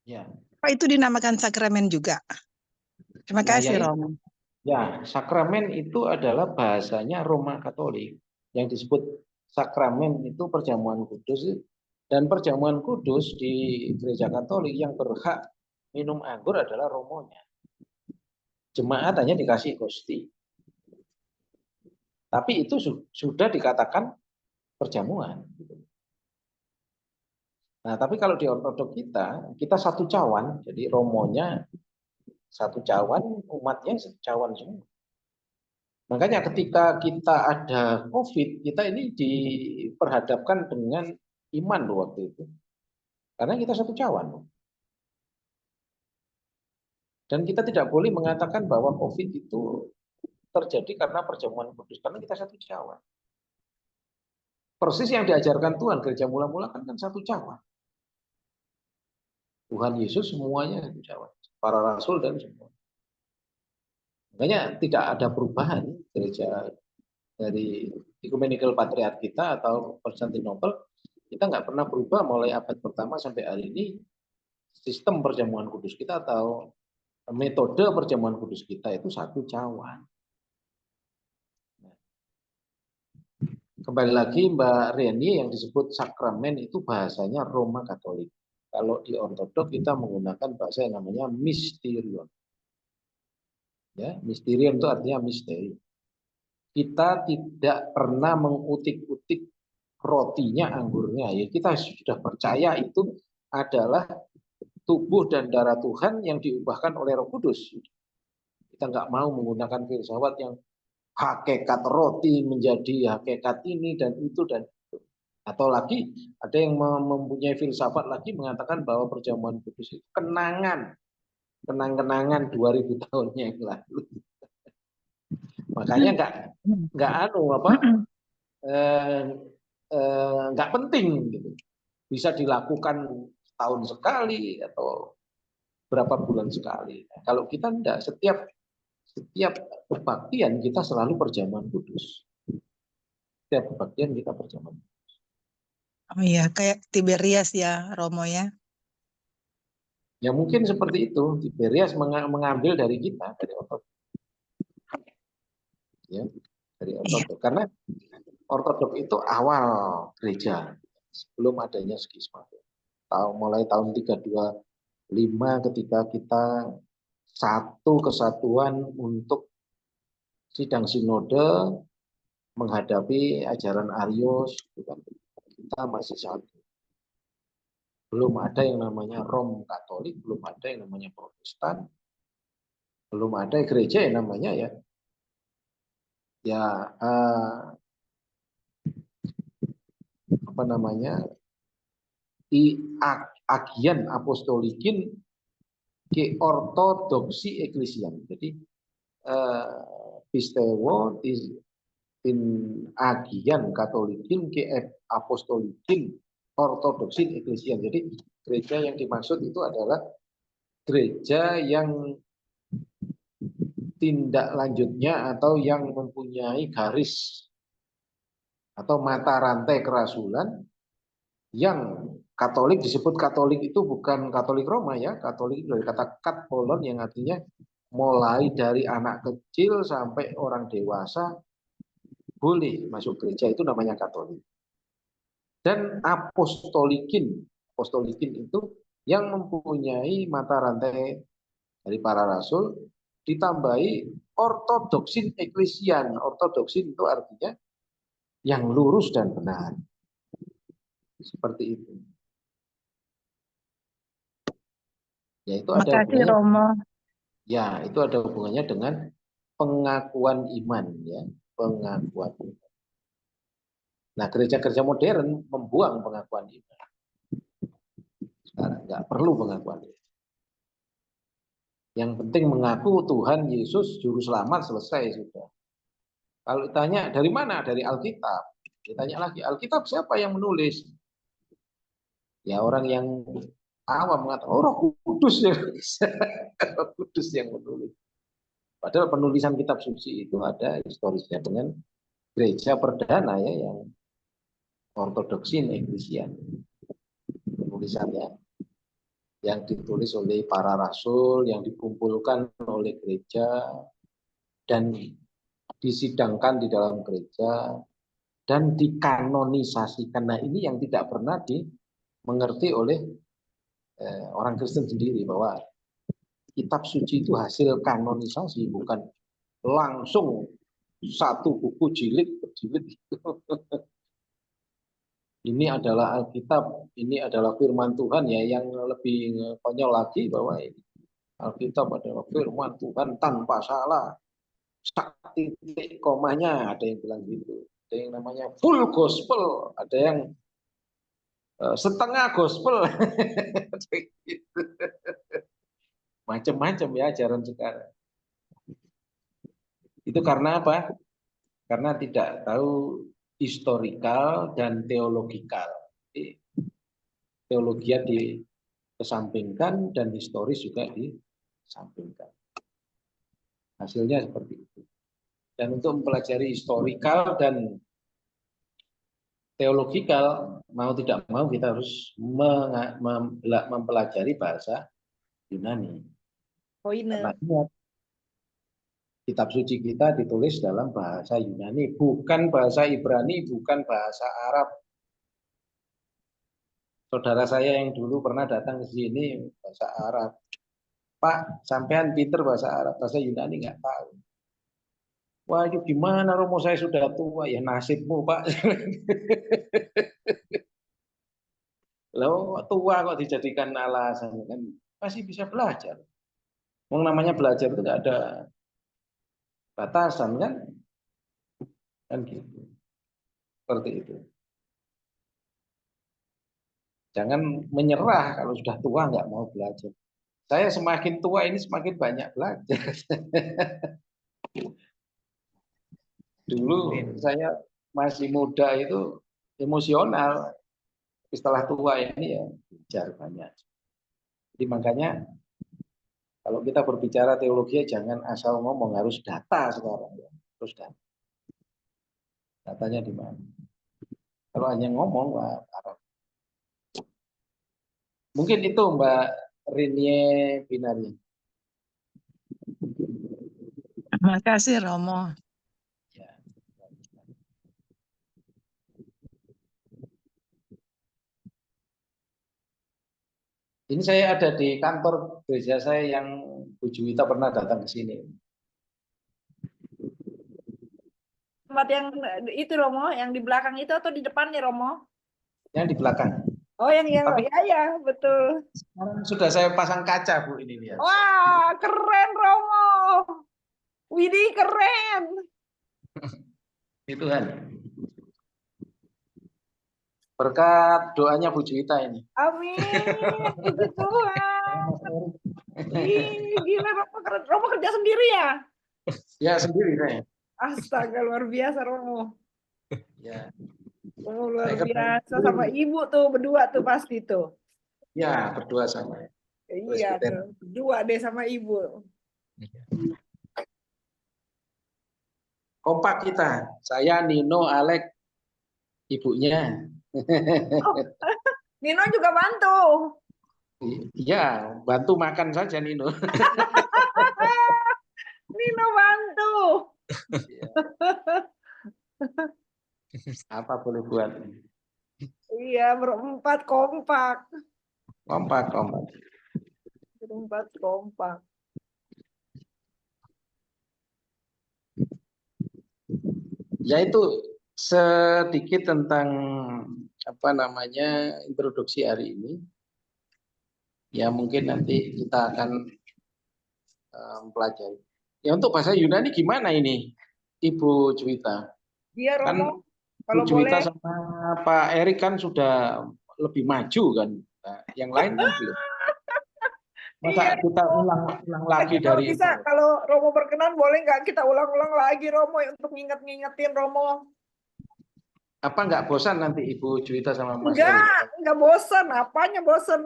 Speaker 1: Ya.
Speaker 4: Apa itu dinamakan sakramen juga? Terima kasih, Romo.
Speaker 1: Ya, sakramen itu adalah bahasanya Roma Katolik. Yang disebut sakramen itu perjamuan kudus, dan perjamuan kudus di gereja Katolik yang berhak minum anggur adalah romonya. Jemaat hanya dikasih kosti. Tapi itu sudah dikatakan perjamuan. Nah, tapi kalau di ortodok kita satu cawan, jadi romonya satu cawan, umatnya satu cawan semua. Makanya ketika kita ada COVID, kita ini diperhadapkan dengan iman loh waktu itu. Karena kita satu cawan. Dan kita tidak boleh mengatakan bahwa COVID itu terjadi karena perjamuan kudus, karena kita satu cawan. Persis yang diajarkan Tuhan, gereja mula-mula kan satu cawan. Tuhan Yesus semuanya satu cawan. Para rasul dan semua. Makanya tidak ada perubahan gereja dari Ecumenical Patriarch kita atau Konstantinopel, kita nggak pernah berubah mulai abad pertama sampai hari ini. Sistem perjamuan kudus kita atau metode perjamuan kudus kita itu satu cawan. Kembali lagi Mbak Reni, yang disebut sakramen itu bahasanya Roma Katolik. Kalau di ortodok kita menggunakan bahasa yang namanya mysterion. Ya, mysterion itu artinya misteri. Kita tidak pernah mengutik-utik rotinya, anggurnya. Ya, kita sudah percaya itu adalah tubuh dan darah Tuhan yang diubahkan oleh Roh Kudus. Kita nggak mau menggunakan filsafat yang hakikat roti menjadi hakikat ini dan itu dan itu. Atau lagi ada yang mempunyai filsafat lagi mengatakan bahwa perjamuan kudus itu kenangan 2000 tahun yang lalu. Makanya nggak penting gitu. Bisa dilakukan tahun sekali atau berapa bulan sekali. Nah, kalau kita enggak, setiap kebaktian kita selalu perjamuan kudus. Setiap kebaktian kita perjamuan.
Speaker 4: Oh iya, kayak Tiberias ya, Romo ya.
Speaker 1: Ya mungkin seperti itu. Tiberias mengambil dari kita, dari ortodok. Ya, dari ortodok. Karena ortodok itu awal gereja sebelum adanya skisma. Mulai tahun 325 ketika kita satu kesatuan untuk sidang sinode menghadapi ajaran Arius, kita masih satu. Belum ada yang namanya Rom Katolik, belum ada yang namanya Protestan, belum ada gereja yang namanya agian apostolikin ke ortodoksi eklesian. Jadi pistewo in agian katolikin ke apostolikin ortodoksin eklesian. Jadi gereja yang dimaksud itu adalah gereja yang tindak lanjutnya atau yang mempunyai garis atau mata rantai kerasulan yang Katolik. Disebut Katolik itu bukan Katolik Roma ya, Katolik dari kata katolon yang artinya mulai dari anak kecil sampai orang dewasa boleh masuk gereja, itu namanya Katolik. Dan apostolikin itu yang mempunyai mata rantai dari para rasul, ditambahi ortodoksin eklesian. Ortodoksin itu artinya yang lurus dan benar. Seperti itu. Ya, itu ada
Speaker 4: Makasih
Speaker 1: hubungannya.
Speaker 4: Romo.
Speaker 1: Ya, itu ada hubungannya dengan pengakuan iman ya, pengakuan iman. Nah, gereja-gereja modern membuang pengakuan iman. Sekarang nggak perlu pengakuan iman. Yang penting mengaku Tuhan Yesus Juru Selamat, selesai sudah. Kalau ditanya dari mana? Dari Alkitab. Ditanya lagi, Alkitab siapa yang menulis? Ya orang yang awam mengatakan, oh Roh Kudus ya. Roh Kudus yang menulis. Padahal penulisan kitab suci itu ada historisnya dengan gereja perdana ya, yang ortodoksin eklesian. Penulisannya yang ditulis oleh para rasul, yang dikumpulkan oleh gereja dan disidangkan di dalam gereja dan dikanonisasikan. Nah, ini yang tidak pernah dimengerti oleh orang Kristen sendiri, bahwa kitab suci itu hasil kanonisasi, bukan langsung satu buku jilid per jilid. Ini adalah Alkitab, ini adalah firman Tuhan ya. Yang lebih konyol lagi bahwa ini Alkitab adalah firman Tuhan tanpa salah, sak titik komanya, ada yang bilang gitu. Ada yang namanya full gospel, ada yang setengah gospel. Macam-macam ya ajaran sekarang. Itu karena apa? Karena tidak tahu historikal dan teologikal. Jadi, teologia dikesampingkan dan historis juga disampingkan. Hasilnya seperti itu. Dan untuk mempelajari historikal dan teologikal, mau tidak mau kita harus mempelajari bahasa Yunani. Karena ingat, kitab suci kita ditulis dalam bahasa Yunani, bukan bahasa Ibrani, bukan bahasa Arab. Saudara saya yang dulu pernah datang ke sini bahasa Arab. Pak, sampean pinter bahasa Arab, bahasa Yunani nggak tahu. Wah, itu gimana Romo, saya sudah tua. Ya nasibmu, Pak. Loh, tua kok dijadikan alasan, kan masih bisa belajar. Yang namanya belajar itu nggak ada batasan, kan gitu. Seperti itu. Jangan menyerah kalau sudah tua nggak mau belajar. Saya semakin tua ini semakin banyak belajar. Dulu saya masih muda itu emosional. Setelah tua ini ya belajar banyak. Jadi makanya kalau kita berbicara teologi jangan asal ngomong, harus data sekarang ya. Terus data. Datanya di mana? Kalau hanya ngomong, wah, parah. Mungkin itu Mbak Rinie Binari.
Speaker 4: Terima kasih Romo.
Speaker 1: Ya. Ini saya ada di kantor gereja saya yang Bu Juwita pernah datang ke sini.
Speaker 2: Tempat yang itu Romo, yang di belakang itu atau di depannya Romo?
Speaker 1: Yang di belakang.
Speaker 2: Oh, yang
Speaker 1: Tapi
Speaker 2: ya, betul.
Speaker 1: sekarang sudah saya pasang kaca, Bu, ini lihat.
Speaker 2: Wah, keren Romo. Widih, keren.
Speaker 1: Itu kan. Berkat doanya Bu Juwita ini.
Speaker 2: Amin. Puji Tuhan. Ih, gila Romo kerja sendiri ya?
Speaker 1: Ya sendiri saya.
Speaker 2: Astaga, luar biasa Romo.
Speaker 1: Ya.
Speaker 2: Oh, luar biasa, sama ibu tuh berdua tuh pasti tuh.
Speaker 1: Ya, berdua sama.
Speaker 2: Iya tuh, berdua deh sama ibu.
Speaker 1: Kompak kita. Saya, Nino, Alek, ibunya.
Speaker 2: Oh, Nino juga bantu.
Speaker 1: Iya, bantu makan saja Nino.
Speaker 2: Nino bantu.
Speaker 1: Apa boleh buat?
Speaker 2: Iya, berempat kompak.
Speaker 1: Kompak.
Speaker 2: Berempat kompak.
Speaker 1: Ya itu sedikit tentang introduksi hari ini. Ya mungkin nanti kita akan mempelajari. Ya untuk bahasa Yunani gimana ini, Ibu Juwita?
Speaker 2: Iya Romo,
Speaker 1: kan Bu Juwita sama Pak Erik kan sudah lebih maju kan. Nah, yang lain kan belum. Masa
Speaker 2: iya,
Speaker 1: kita ulang lagi dari
Speaker 2: bisa, itu. Kalau Romo berkenan boleh nggak kita ulang-ulang lagi Romo untuk ngingetin Romo.
Speaker 1: Apa nggak bosan nanti Ibu Juwita sama Mas Erik?
Speaker 2: Nggak bosan. Apanya bosan?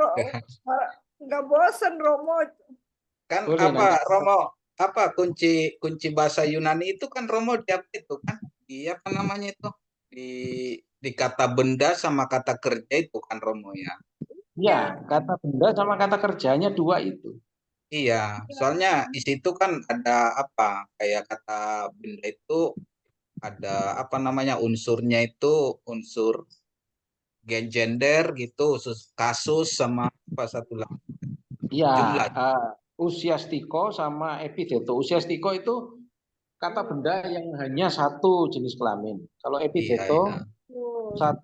Speaker 2: Nggak bosan Romo.
Speaker 5: Kan boleh, apa nanti. Romo, apa kunci bahasa Yunani itu kan Romo itu kan apa namanya itu di kata benda sama kata kerja itu kan Romo ya.
Speaker 1: Iya, kata benda sama kata kerjanya dua itu.
Speaker 5: Iya, soalnya di situ kan ada apa kayak kata benda itu ada apa namanya unsurnya itu unsur gender gitu, kasus sama apa satu lagi
Speaker 1: Iya,
Speaker 5: jumlah.
Speaker 1: usiastiko sama epitheto. Usiastiko itu kata benda yang hanya satu jenis kelamin. Kalau
Speaker 5: Iya,
Speaker 1: epitheto
Speaker 5: iya.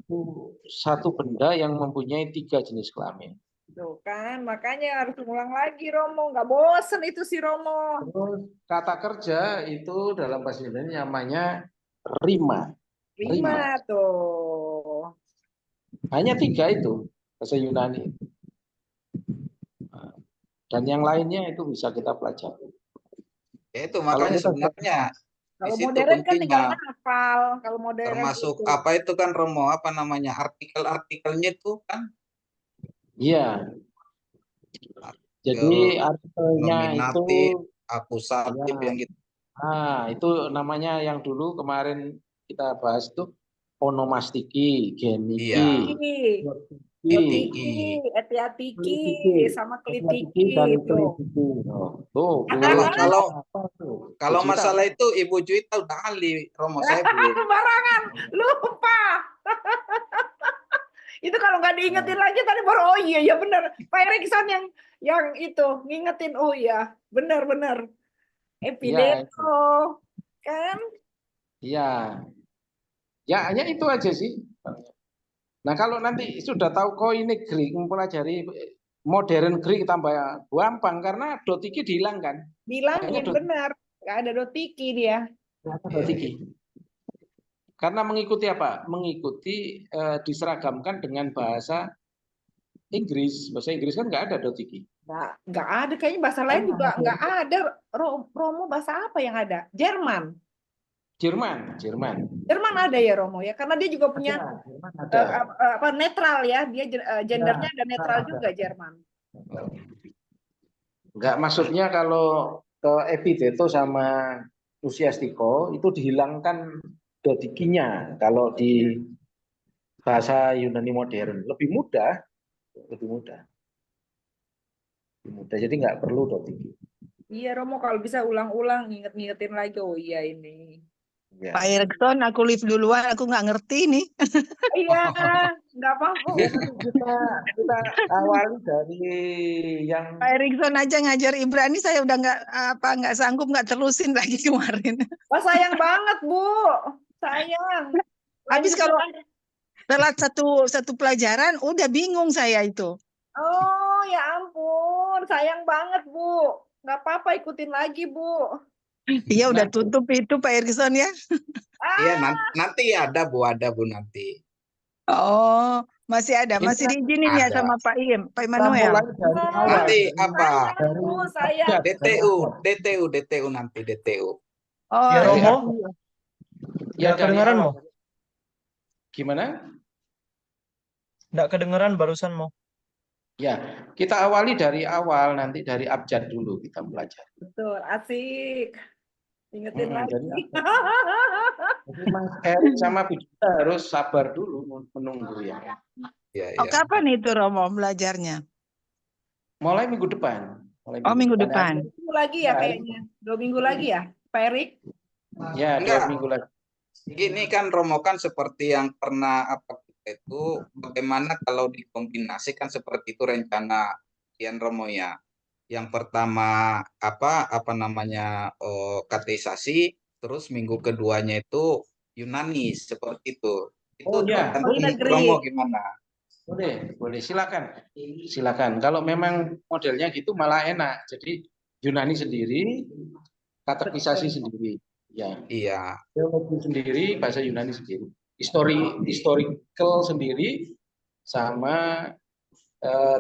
Speaker 1: satu benda yang mempunyai 3 jenis kelamin.
Speaker 2: Tuh kan, makanya harus ulang lagi Romo. Nggak bosen itu si Romo.
Speaker 1: Terus kata kerja itu dalam bahasa Yunani namanya rima.
Speaker 2: Rima tuh.
Speaker 1: Hanya 3 itu bahasa Yunani. Dan yang lainnya itu bisa kita pelajari.
Speaker 5: Ya itu makanya
Speaker 1: kita-
Speaker 5: sebenarnya di
Speaker 2: Kalau
Speaker 5: situ
Speaker 2: modern kan tinggal
Speaker 5: kuncinya.
Speaker 2: hafal. Kalau modern
Speaker 5: Termasuk
Speaker 2: itu.
Speaker 5: apa itu kan Romo, apa namanya artikel-artikelnya itu kan
Speaker 1: Iya. Jadi artikelnya itu
Speaker 5: nominatif, akusatif
Speaker 1: ya,
Speaker 5: yang gitu.
Speaker 1: itu namanya yang dulu kemarin kita bahas itu onomastiki, geniki,
Speaker 5: Iya.
Speaker 2: Klitiki, etiatiki, sama klitiki
Speaker 1: dan
Speaker 2: itu.
Speaker 1: klitiki. Tuh,
Speaker 5: Kalau masalah itu Ibu Juwita udah ahli, Romo saya belum.
Speaker 2: Sembarangan, lupa. Itu kalau nggak diingetin lagi tadi baru oh iya ya benar. Pak Erikson yang itu ngingetin oh iya benar. Epideto kan?
Speaker 1: Iya. Ya hanya itu aja sih. Nah kalau nanti sudah tahu koine Greek, mempelajari modern Greek tambah gampang karena dotiki dihilangkan.
Speaker 2: Bilangin benar, nggak ada dotiki dia.
Speaker 1: Dotiki. Karena mengikuti apa? Mengikuti diseragamkan dengan bahasa Inggris. Bahasa Inggris kan nggak ada dotiki.
Speaker 2: Nggak ada, kayaknya bahasa lain juga nggak ada. Romo bahasa apa yang ada? Jerman ada ya Romo ya, karena dia juga punya apa netral ya, dia gendernya ada netral juga Jerman.
Speaker 1: Enggak, maksudnya kalau ke epitheto sama usiastiko itu dihilangkan dotikinya kalau di bahasa Yunani modern lebih mudah. Jadi nggak perlu dotiki.
Speaker 2: Iya Romo kalau bisa ulang-ulang ngingetin lagi oh iya ini.
Speaker 1: Ya.
Speaker 4: Pak Erikson, aku live duluan, aku nggak ngerti nih.
Speaker 2: Iya, nggak apa-apa.
Speaker 1: Ya, kita awali dari yang
Speaker 4: Pak Erikson aja ngajar Ibrani, saya udah nggak sanggup, nggak terusin lagi kemarin.
Speaker 2: Wah, sayang banget Bu, sayang.
Speaker 4: Habis kalau telat satu pelajaran, udah bingung saya itu.
Speaker 2: Oh ya ampun, sayang banget Bu. Nggak apa-apa, ikutin lagi Bu.
Speaker 4: Iya udah tutup itu Pak Erikson ya.
Speaker 5: Iya nanti ada Bu nanti.
Speaker 4: Oh masih ada, masih diizinin ya sama Pak Pak Immanuel.
Speaker 5: Nanti apa?
Speaker 2: Bu, saya
Speaker 5: DTU nanti DTU.
Speaker 6: Oh ya Romo.
Speaker 1: Ya
Speaker 6: kedengaran mau?
Speaker 1: Gimana?
Speaker 6: Nggak kedengeran barusan mau.
Speaker 1: Ya, kita awali dari awal, nanti dari abjad dulu kita belajar.
Speaker 2: Betul, asik. Ingetin lagi.
Speaker 1: Jadi Mas Erik sama Bu Juwita harus sabar dulu menunggu ya.
Speaker 4: Kapan itu Romo belajarnya?
Speaker 1: Mulai minggu depan.
Speaker 4: Minggu depan.
Speaker 2: 2 minggu lagi ya kayaknya. 2 minggu lagi ya, Pak Erik?
Speaker 1: Ya, 2 minggu lagi.
Speaker 5: Gini kan Romo kan seperti yang pernah itu bagaimana kalau dikombinasikan seperti itu rencana Kian Romo ya. Yang pertama apa namanya kateisasi, terus minggu keduanya itu Yunani seperti itu. Itu Romo gimana?
Speaker 1: Boleh, silakan. Kalau memang modelnya gitu malah enak. Jadi Yunani sendiri, katekisasi sendiri. Ya.
Speaker 5: Iya.
Speaker 1: Teologi sendiri, bahasa Yunani sendiri. Historical sendiri sama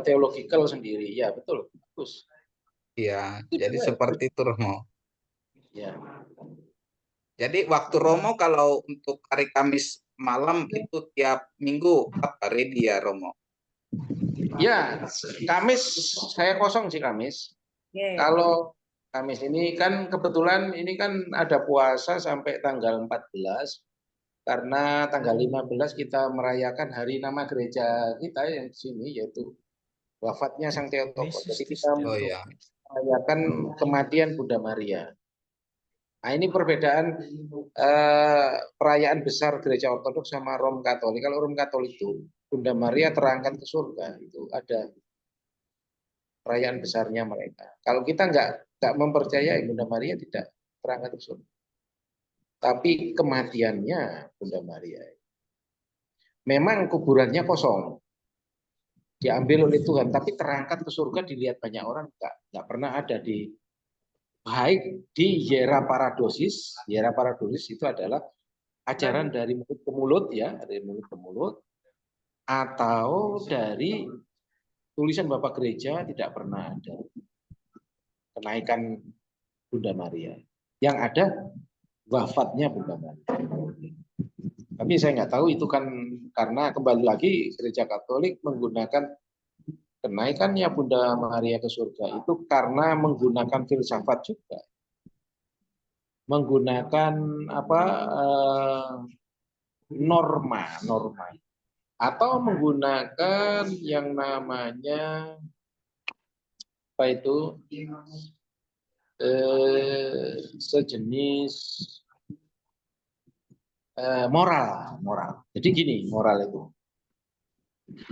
Speaker 1: theological sendiri. Ya, betul. Bagus.
Speaker 5: Iya, jadi seperti itu Romo.
Speaker 1: Ya.
Speaker 5: Jadi waktu Romo kalau untuk hari Kamis malam itu tiap minggu apa ready ya Romo?
Speaker 1: Ya, Kamis saya kosong sih Kamis. Kalau Kamis ini kan kebetulan ini kan ada puasa sampai tanggal 14. Karena tanggal 15 kita merayakan hari nama gereja kita yang di sini yaitu wafatnya Sang Theotokos. Jadi kita merayakan kematian Bunda Maria. Nah, ini perbedaan perayaan besar gereja Ortodoks sama Rom Katolik. Kalau Rom Katolik itu Bunda Maria terangkat ke surga, itu ada perayaan besarnya mereka. Kalau kita nggak mempercayai Bunda Maria tidak terangkat ke surga. Tapi kematiannya Bunda Maria, memang kuburannya kosong, diambil oleh Tuhan, tapi terangkat ke surga dilihat banyak orang, nggak pernah ada di baik di Hieraparodosis. Hieraparodosis itu adalah ajaran dari mulut ke mulut, ya, dari mulut ke mulut, atau dari tulisan Bapak Gereja tidak pernah ada kenaikan Bunda Maria. Yang ada wafatnya Bunda Maria. Tapi saya nggak tahu itu kan karena kembali lagi Gereja Katolik menggunakan kenaikannya Bunda Maria ke surga itu karena menggunakan filsafat juga, menggunakan apa norma atau menggunakan yang namanya apa itu sejenis moral. Jadi gini moral itu,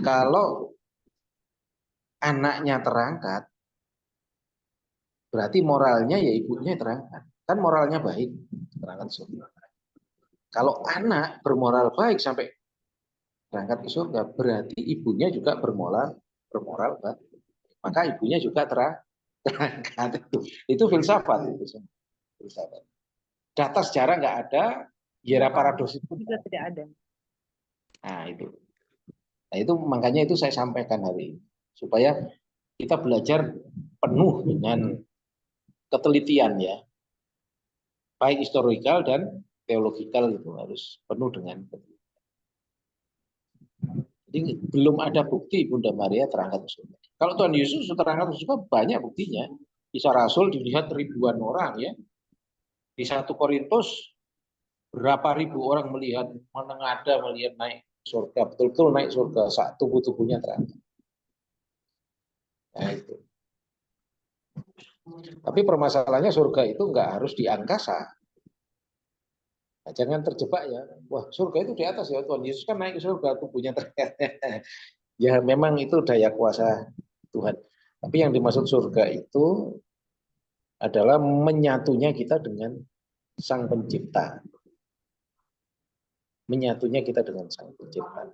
Speaker 1: kalau anaknya terangkat, berarti moralnya ya ibunya terangkat. Kan moralnya baik, terangkat surga. Kalau anak bermoral baik sampai terangkat ke surga, berarti ibunya juga bermoral baik. Maka ibunya juga terangkat. Itu filsafat itu. Filsafat. Data sejarah nggak ada, Hieraparodosis itu
Speaker 2: juga tidak ada.
Speaker 1: Nah itu makanya itu saya sampaikan hari ini supaya kita belajar penuh dengan ketelitian ya, baik historikal dan teologikal itu harus penuh dengan ketelitian. Jadi belum ada bukti Bunda Maria terangkat ke surga. Kalau Tuhan Yesus terangkat ke surga banyak buktinya. Kisah Rasul dilihat ribuan orang ya. Di 1 Korintus berapa ribu orang melihat menengada melihat naik surga, betul-betul naik surga, saat tubuh-tubuhnya terangkat. Nah, itu. Tapi permasalahannya surga itu nggak harus di angkasa. Nah, jangan terjebak ya. Wah, surga itu di atas ya, Tuhan Yesus kan naik ke surga, tubuhnya terangkat. Ya memang itu daya kuasa Tuhan. Tapi yang dimaksud surga itu adalah menyatunya kita dengan Sang Pencipta. Menyatunya kita dengan Sang Pencipta.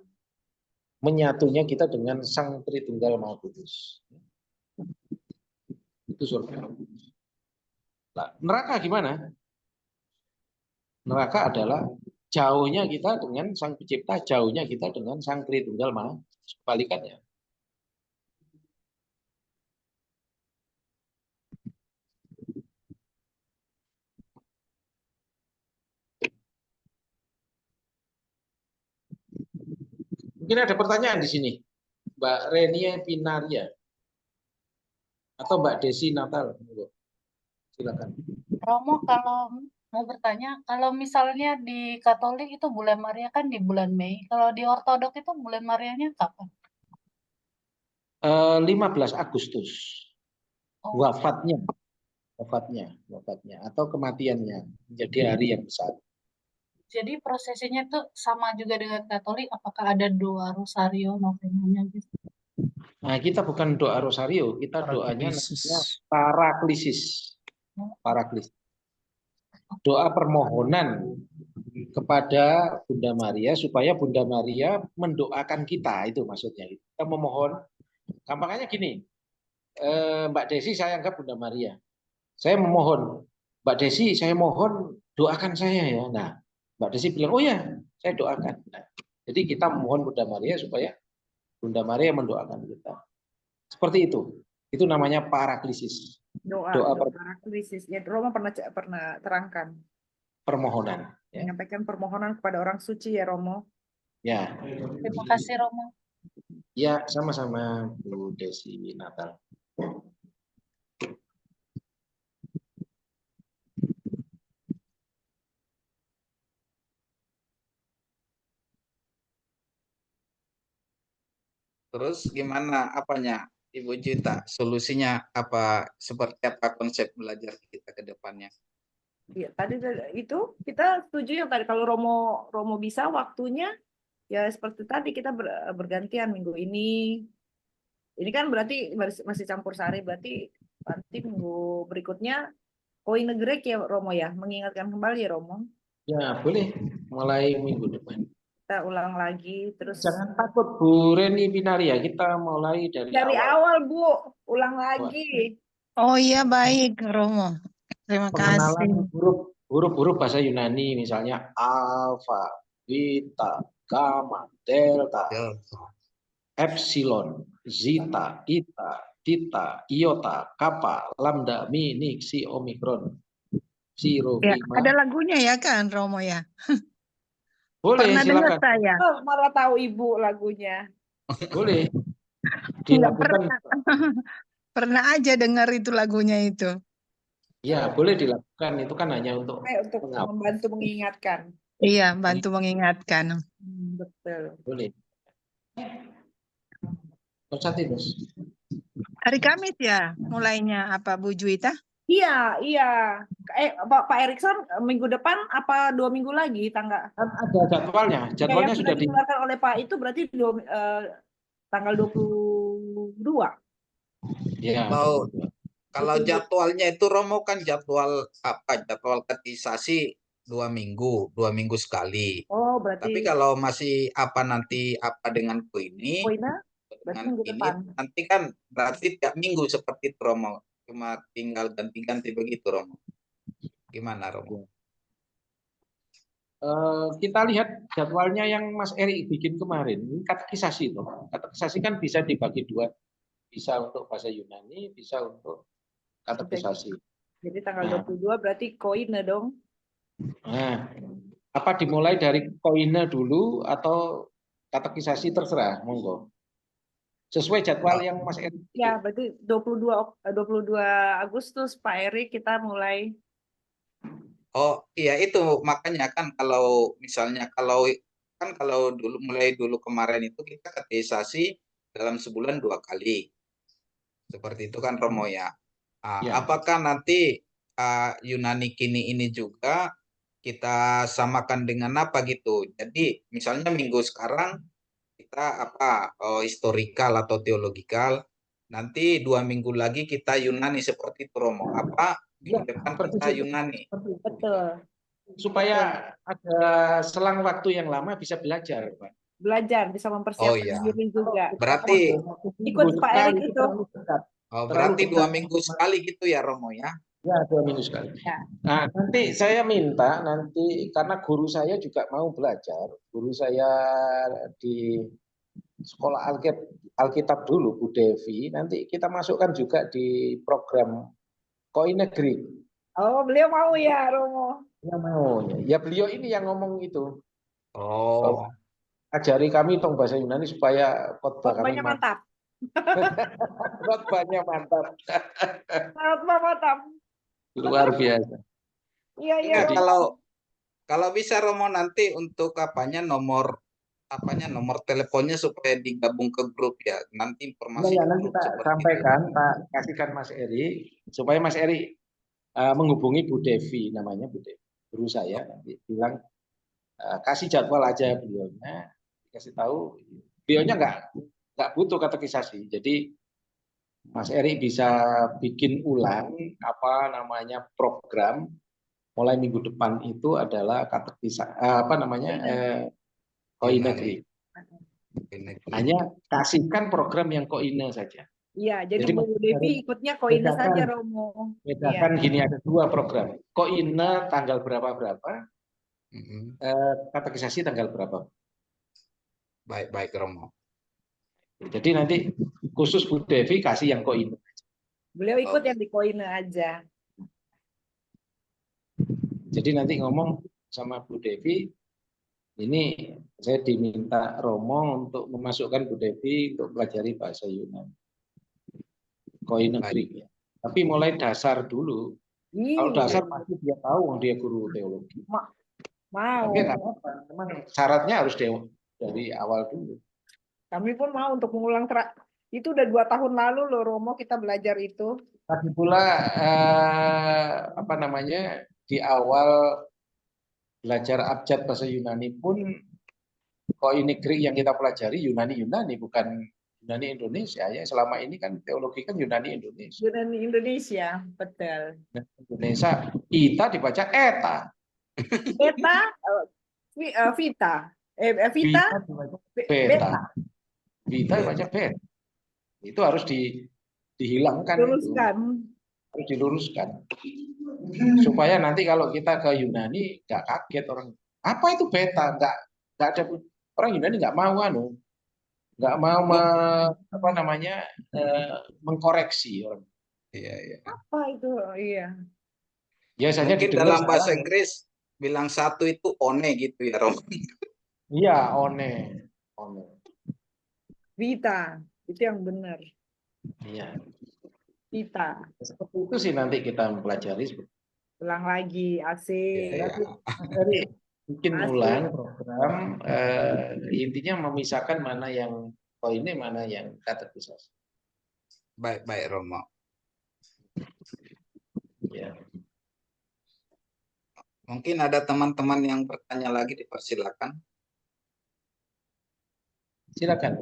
Speaker 1: Menyatunya kita dengan Sang Tritunggal Maha Kudus. Itu surga. Nah, neraka gimana? Neraka adalah jauhnya kita dengan Sang Pencipta, jauhnya kita dengan Sang Tritunggal Maha Kudus. Kebalikannya. Mungkin ada pertanyaan di sini. Mbak Renia Pinaria atau Mbak Desi Natal. Silakan.
Speaker 3: Romo, kalau mau bertanya, kalau misalnya di Katolik itu bulan Maria kan di bulan Mei, kalau di Ortodok itu bulan Marianya kapan?
Speaker 1: 15 Agustus.
Speaker 3: Oh,
Speaker 1: Wafatnya atau kematiannya menjadi hari yang besar.
Speaker 3: jadi prosesinya tuh sama juga dengan Katolik, apakah ada doa rosario novenanya gitu?
Speaker 1: Nah, kita bukan doa rosario, kita doanya namanya paraklisis. Paraklisis. Doa permohonan kepada Bunda Maria supaya Bunda Maria mendoakan kita, itu maksudnya. Kita memohon. Gampangnya gini, Mbak Desi saya anggap Bunda Maria. Saya memohon, Mbak Desi saya mohon doakan saya ya. Nah, Mbak Desi bilang, oh ya, saya doakan. Nah, jadi kita memohon Bunda Maria supaya Bunda Maria mendoakan kita. Seperti itu. Itu namanya paraklisis.
Speaker 2: Doa paraklisis. Ya, Roma pernah terangkan.
Speaker 1: Permohonan. Ya.
Speaker 2: Menyampaikan permohonan kepada orang suci ya, Romo.
Speaker 1: Ya.
Speaker 3: Terima kasih, Romo.
Speaker 1: Ya, sama-sama Bu Desi Natal.
Speaker 5: Terus gimana apanya Ibu Juta? Solusinya apa? Seperti apa konsep belajar kita ke depannya?
Speaker 2: Ya, tadi itu kita setuju yang tadi kalau Romo bisa waktunya ya seperti tadi kita bergantian minggu ini. Ini kan berarti masih campur sari, berarti nanti minggu berikutnya koin negrek ya Romo ya, mengingatkan kembali ya Romo.
Speaker 1: Ya, boleh mulai minggu depan.
Speaker 2: Kita ulang lagi terus
Speaker 1: Jangan takut Bu Reni Pinaria, kita mulai dari
Speaker 2: dari
Speaker 1: awal.
Speaker 2: awal Bu, ulang lagi.
Speaker 4: Oh iya baik Romo. Terima
Speaker 1: Pengenalan
Speaker 4: kasih.
Speaker 1: huruf-huruf bahasa Yunani, misalnya alfa, beta, gamma, delta,
Speaker 5: Delta.
Speaker 1: epsilon, zeta, eta, theta, iota, kappa, lambda, mi, ni, si, omikron, si, rho,
Speaker 4: Ya,
Speaker 1: pi, ma.
Speaker 4: ada lagunya ya kan Romo ya?
Speaker 1: Boleh,
Speaker 4: Pernah dengar
Speaker 1: silakan.
Speaker 4: saya?
Speaker 2: Oh, malah tahu Ibu lagunya.
Speaker 1: Boleh
Speaker 4: Enggak
Speaker 1: dilakukan.
Speaker 4: pernah. Pernah aja dengar itu lagunya itu.
Speaker 1: Ya, boleh dilakukan. Itu kan hanya untuk
Speaker 2: Untuk
Speaker 1: mengapa.
Speaker 2: membantu mengingatkan.
Speaker 4: Iya, bantu mengingatkan.
Speaker 2: Betul.
Speaker 1: Boleh. Konstantinus.
Speaker 4: Hari Kamis ya mulainya apa Bu Juwita?
Speaker 2: Iya, iya. Pak Erikson minggu depan apa 2 minggu lagi tanggal?
Speaker 1: Kan ada jadwalnya.
Speaker 2: Ya,
Speaker 1: Jadwalnya
Speaker 2: yang
Speaker 1: sudah
Speaker 2: sudah dikeluarkan oleh Pak itu berarti tanggal 22.
Speaker 1: Ya,
Speaker 5: Kalau jadwalnya itu Romo kan jadwal apa? Jadwal katekisasi 2 minggu sekali.
Speaker 2: Oh,
Speaker 5: Tapi
Speaker 2: berarti
Speaker 5: kalau masih apa nanti apa dengan ini
Speaker 2: poinnya berarti
Speaker 5: dengan
Speaker 2: minggu
Speaker 5: ini
Speaker 2: depan.
Speaker 5: nanti kan berarti tiap minggu seperti itu Romo. Cuma tinggal ganti-ganti begitu Romo. Gimana Romo?
Speaker 1: kita lihat jadwalnya yang Mas Eri bikin kemarin. Ini katekisasi itu. Katekisasi kan bisa dibagi dua. Bisa untuk bahasa Yunani, bisa untuk katekisasi.
Speaker 2: Jadi tanggal
Speaker 1: Nah.
Speaker 2: 22 berarti koine dong.
Speaker 1: Nah, apa dimulai dari koine dulu atau katekisasi terserah, monggo. Sesuai jadwal yang Mas Eri.
Speaker 2: Ya, berarti 22 Agustus Pak Erik kita mulai.
Speaker 5: Oh iya itu makanya kan kalau misalnya kalau mulai dulu kemarin itu kita katekisasi dalam sebulan 2 kali. Seperti itu kan Romo ya.
Speaker 1: Ya.
Speaker 5: Apakah nanti Yunani kini ini juga kita samakan dengan apa gitu? Jadi misalnya minggu sekarang kita historikal atau teologikal, nanti 2 minggu lagi kita Yunani seperti itu Romo. Apa
Speaker 1: Ya,
Speaker 5: minggu depan
Speaker 1: seperti
Speaker 5: kita
Speaker 1: itu.
Speaker 5: Yunani?
Speaker 2: Betul.
Speaker 1: Supaya ada selang waktu yang lama bisa belajar, Pak.
Speaker 2: Belajar, bisa
Speaker 5: Oh
Speaker 2: mempersiapkan
Speaker 5: iya.
Speaker 2: diri juga.
Speaker 5: Berarti
Speaker 2: Ikut Pak Erik itu.
Speaker 5: berarti 2 minggu sekali gitu ya Romo ya?
Speaker 1: Ya, 2 minggu sekali.
Speaker 2: Ya.
Speaker 1: Nah, nanti saya minta karena guru saya juga mau belajar. Guru saya di sekolah Alkitab dulu, Bu Devi. Nanti kita masukkan juga di program Koin Negeri.
Speaker 2: Oh, beliau mau ya, Romo.
Speaker 1: Ya mau. Ya beliau ini yang ngomong itu.
Speaker 5: Oh.
Speaker 1: Ajari kami tong bahasa Yunani supaya khotbah kami
Speaker 2: mantap.
Speaker 1: Khotbahnya mantap.
Speaker 2: Mantap.
Speaker 1: Luar biasa.
Speaker 2: Iya,
Speaker 5: kalau bisa Romo nanti untuk nomor teleponnya supaya digabung ke grup ya. Nanti informasi
Speaker 1: Ya, nanti tak sampaikan, tak kasihkan Mas Eri supaya Mas Eri menghubungi Bu Devi, namanya Bu Devi, guru saya, nanti bilang kasih jadwal aja beliaunya, dikasih tahu, beliaunya nggak butuh katekisasi, jadi Mas Eri bisa bikin ulang program mulai minggu depan itu adalah katekisasi Koin Negeri. Hanya kasihkan program yang koine saja.
Speaker 2: Iya, jadi Bu Devi ikutnya koine saja Romo.
Speaker 1: Bedakan gini, ada 2 program. Koine tanggal berapa, katekisasi tanggal berapa.
Speaker 5: Baik Romo.
Speaker 1: Jadi nanti khusus Bu Devi kasih yang koine.
Speaker 2: Beliau ikut yang di koine aja.
Speaker 1: Jadi nanti ngomong sama Bu Devi, ini saya diminta Romo untuk memasukkan Bu Devi untuk pelajari bahasa Yunani. Koin negeri. Tapi mulai dasar dulu. Kalau dasar pasti dia tahu, dia guru teologi.
Speaker 2: Mau.
Speaker 1: Tapi nggak apa-apa, memang syaratnya harus dari awal dulu.
Speaker 2: Kami pun mau untuk mengulang itu udah 2 tahun lalu loh Romo kita belajar itu.
Speaker 1: Lagi pula di awal belajar abjad bahasa Yunani pun, kok ini Greek yang kita pelajari Yunani bukan Yunani Indonesia ya. Selama ini kan teologi kan Yunani Indonesia.
Speaker 2: Yunani Indonesia, betul.
Speaker 1: Indonesia, ita dibaca eta.
Speaker 2: Beta, Vita, Vita,
Speaker 1: Vita dibaca beta.
Speaker 2: Beta,
Speaker 1: Vita dibaca beta. Itu harus dihilangkan itu.
Speaker 2: luruskan.
Speaker 1: Harus diluruskan. Supaya nanti kalau kita ke Yunani nggak kaget orang. Apa itu beta? Nggak ada, orang Yunani nggak mau mengkoreksi orang.
Speaker 5: Iya.
Speaker 2: Apa itu? Iya.
Speaker 1: Biasanya
Speaker 5: Mungkin
Speaker 1: didengar
Speaker 5: dalam bahasa
Speaker 1: salah.
Speaker 5: Inggris bilang satu itu one gitu ya, Romo.
Speaker 1: Iya, one.
Speaker 2: Vita, itu yang benar.
Speaker 1: Iya.
Speaker 2: Vita.
Speaker 1: Seperti itu sih nanti kita mempelajari.
Speaker 2: Ulang lagi, asik.
Speaker 5: Iya.
Speaker 1: Jadi bikin
Speaker 2: Asik.
Speaker 1: ulang program, intinya memisahkan mana yang koine, mana yang katekisasi.
Speaker 5: Baik Romo.
Speaker 1: Ya.
Speaker 5: Mungkin ada teman-teman yang bertanya lagi, dipersilakan.
Speaker 1: Silakan.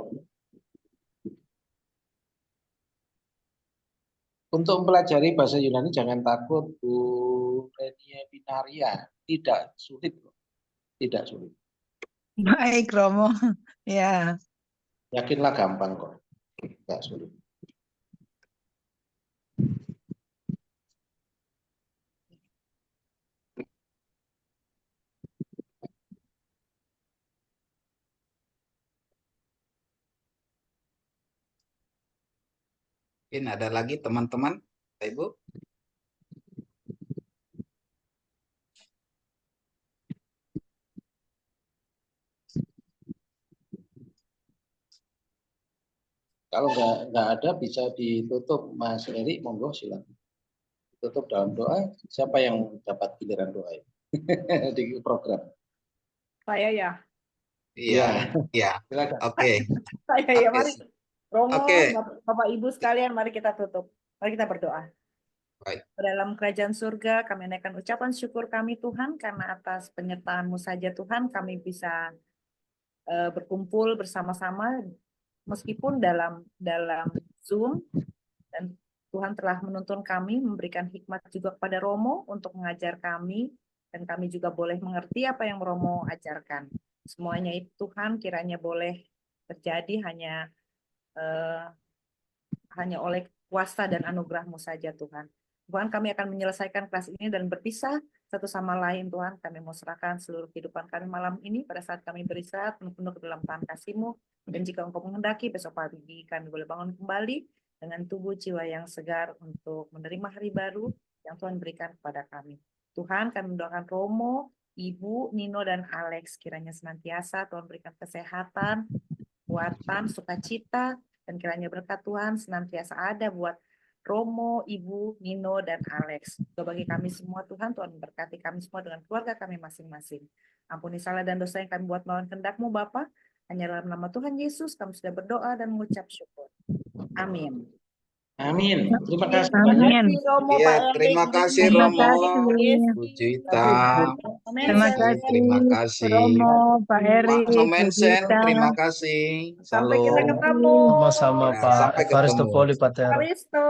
Speaker 1: Untuk mempelajari bahasa Yunani jangan takut, Bu Renia Binaria. Tidak sulit. Tidak sulit.
Speaker 4: Baik, Romo. Ya.
Speaker 1: Yakinlah gampang kok. Tidak sulit.
Speaker 5: Mungkin ada lagi teman-teman, Ibu.
Speaker 1: Kalau nggak ada bisa ditutup, Mas Eri, monggo silakan. Tutup dalam doa. Siapa yang dapat giliran doa di program?
Speaker 2: Saya ya.
Speaker 5: Iya.
Speaker 1: Silakan.
Speaker 5: Oke.
Speaker 2: Saya ya, mari. Romo,
Speaker 5: Oke.
Speaker 2: Bapak Ibu sekalian, mari kita tutup. Mari kita berdoa.
Speaker 5: Baik.
Speaker 2: Dalam kerajaan surga, kami naikkan ucapan syukur kami Tuhan, karena atas penyertaan-Mu saja Tuhan, kami bisa berkumpul bersama-sama, meskipun dalam Zoom, dan Tuhan telah menuntun kami, memberikan hikmat juga kepada Romo untuk mengajar kami, dan kami juga boleh mengerti apa yang Romo ajarkan. Semuanya itu Tuhan kiranya boleh terjadi hanya oleh kuasa dan anugerah-Mu saja Tuhan. Tuhan, kami akan menyelesaikan kelas ini dan berpisah satu sama lain Tuhan. Kami mau serahkan seluruh kehidupan kami malam ini pada saat kami beristirahat penuh-penuh ke dalam tangan kasih-Mu. Dan jika Engkau menghendaki, besok pagi kami boleh bangun kembali dengan tubuh jiwa yang segar untuk menerima hari baru yang Tuhan berikan kepada kami. Tuhan, kami mendoakan Romo, Ibu, Nino, dan Alex. Kiranya senantiasa Tuhan berikan kesehatan, kekuatan, sukacita, dan kiranya berkat Tuhan senantiasa ada buat Romo, Ibu, Nino, dan Alex. Juga bagi kami semua Tuhan, Tuhan memberkati kami semua dengan keluarga kami masing-masing. Ampuni salah dan dosa yang kami buat melawan kehendak-Mu Bapa. Hanya dalam nama Tuhan Yesus kami sudah berdoa dan mengucap syukur. Amin.
Speaker 1: Amin. Terima kasih
Speaker 4: Amin.
Speaker 1: banyak.
Speaker 2: Romo,
Speaker 5: Iya,
Speaker 2: Pak Erik.
Speaker 5: terima kasih
Speaker 4: Terima
Speaker 5: Romo.
Speaker 4: kasih.
Speaker 5: Bu Juwita.
Speaker 4: Terima kasih.
Speaker 5: Terima kasih.
Speaker 4: Romo, Pak Erik,
Speaker 5: Pak Somensen,
Speaker 4: Bujita.
Speaker 5: terima kasih.
Speaker 2: Sampai kita
Speaker 5: Salam.
Speaker 2: ketemu.
Speaker 6: Sama-sama
Speaker 5: Ya,
Speaker 6: Pak
Speaker 5: sampai ketemu.
Speaker 6: Evaristopoli Pater.
Speaker 2: Aristo.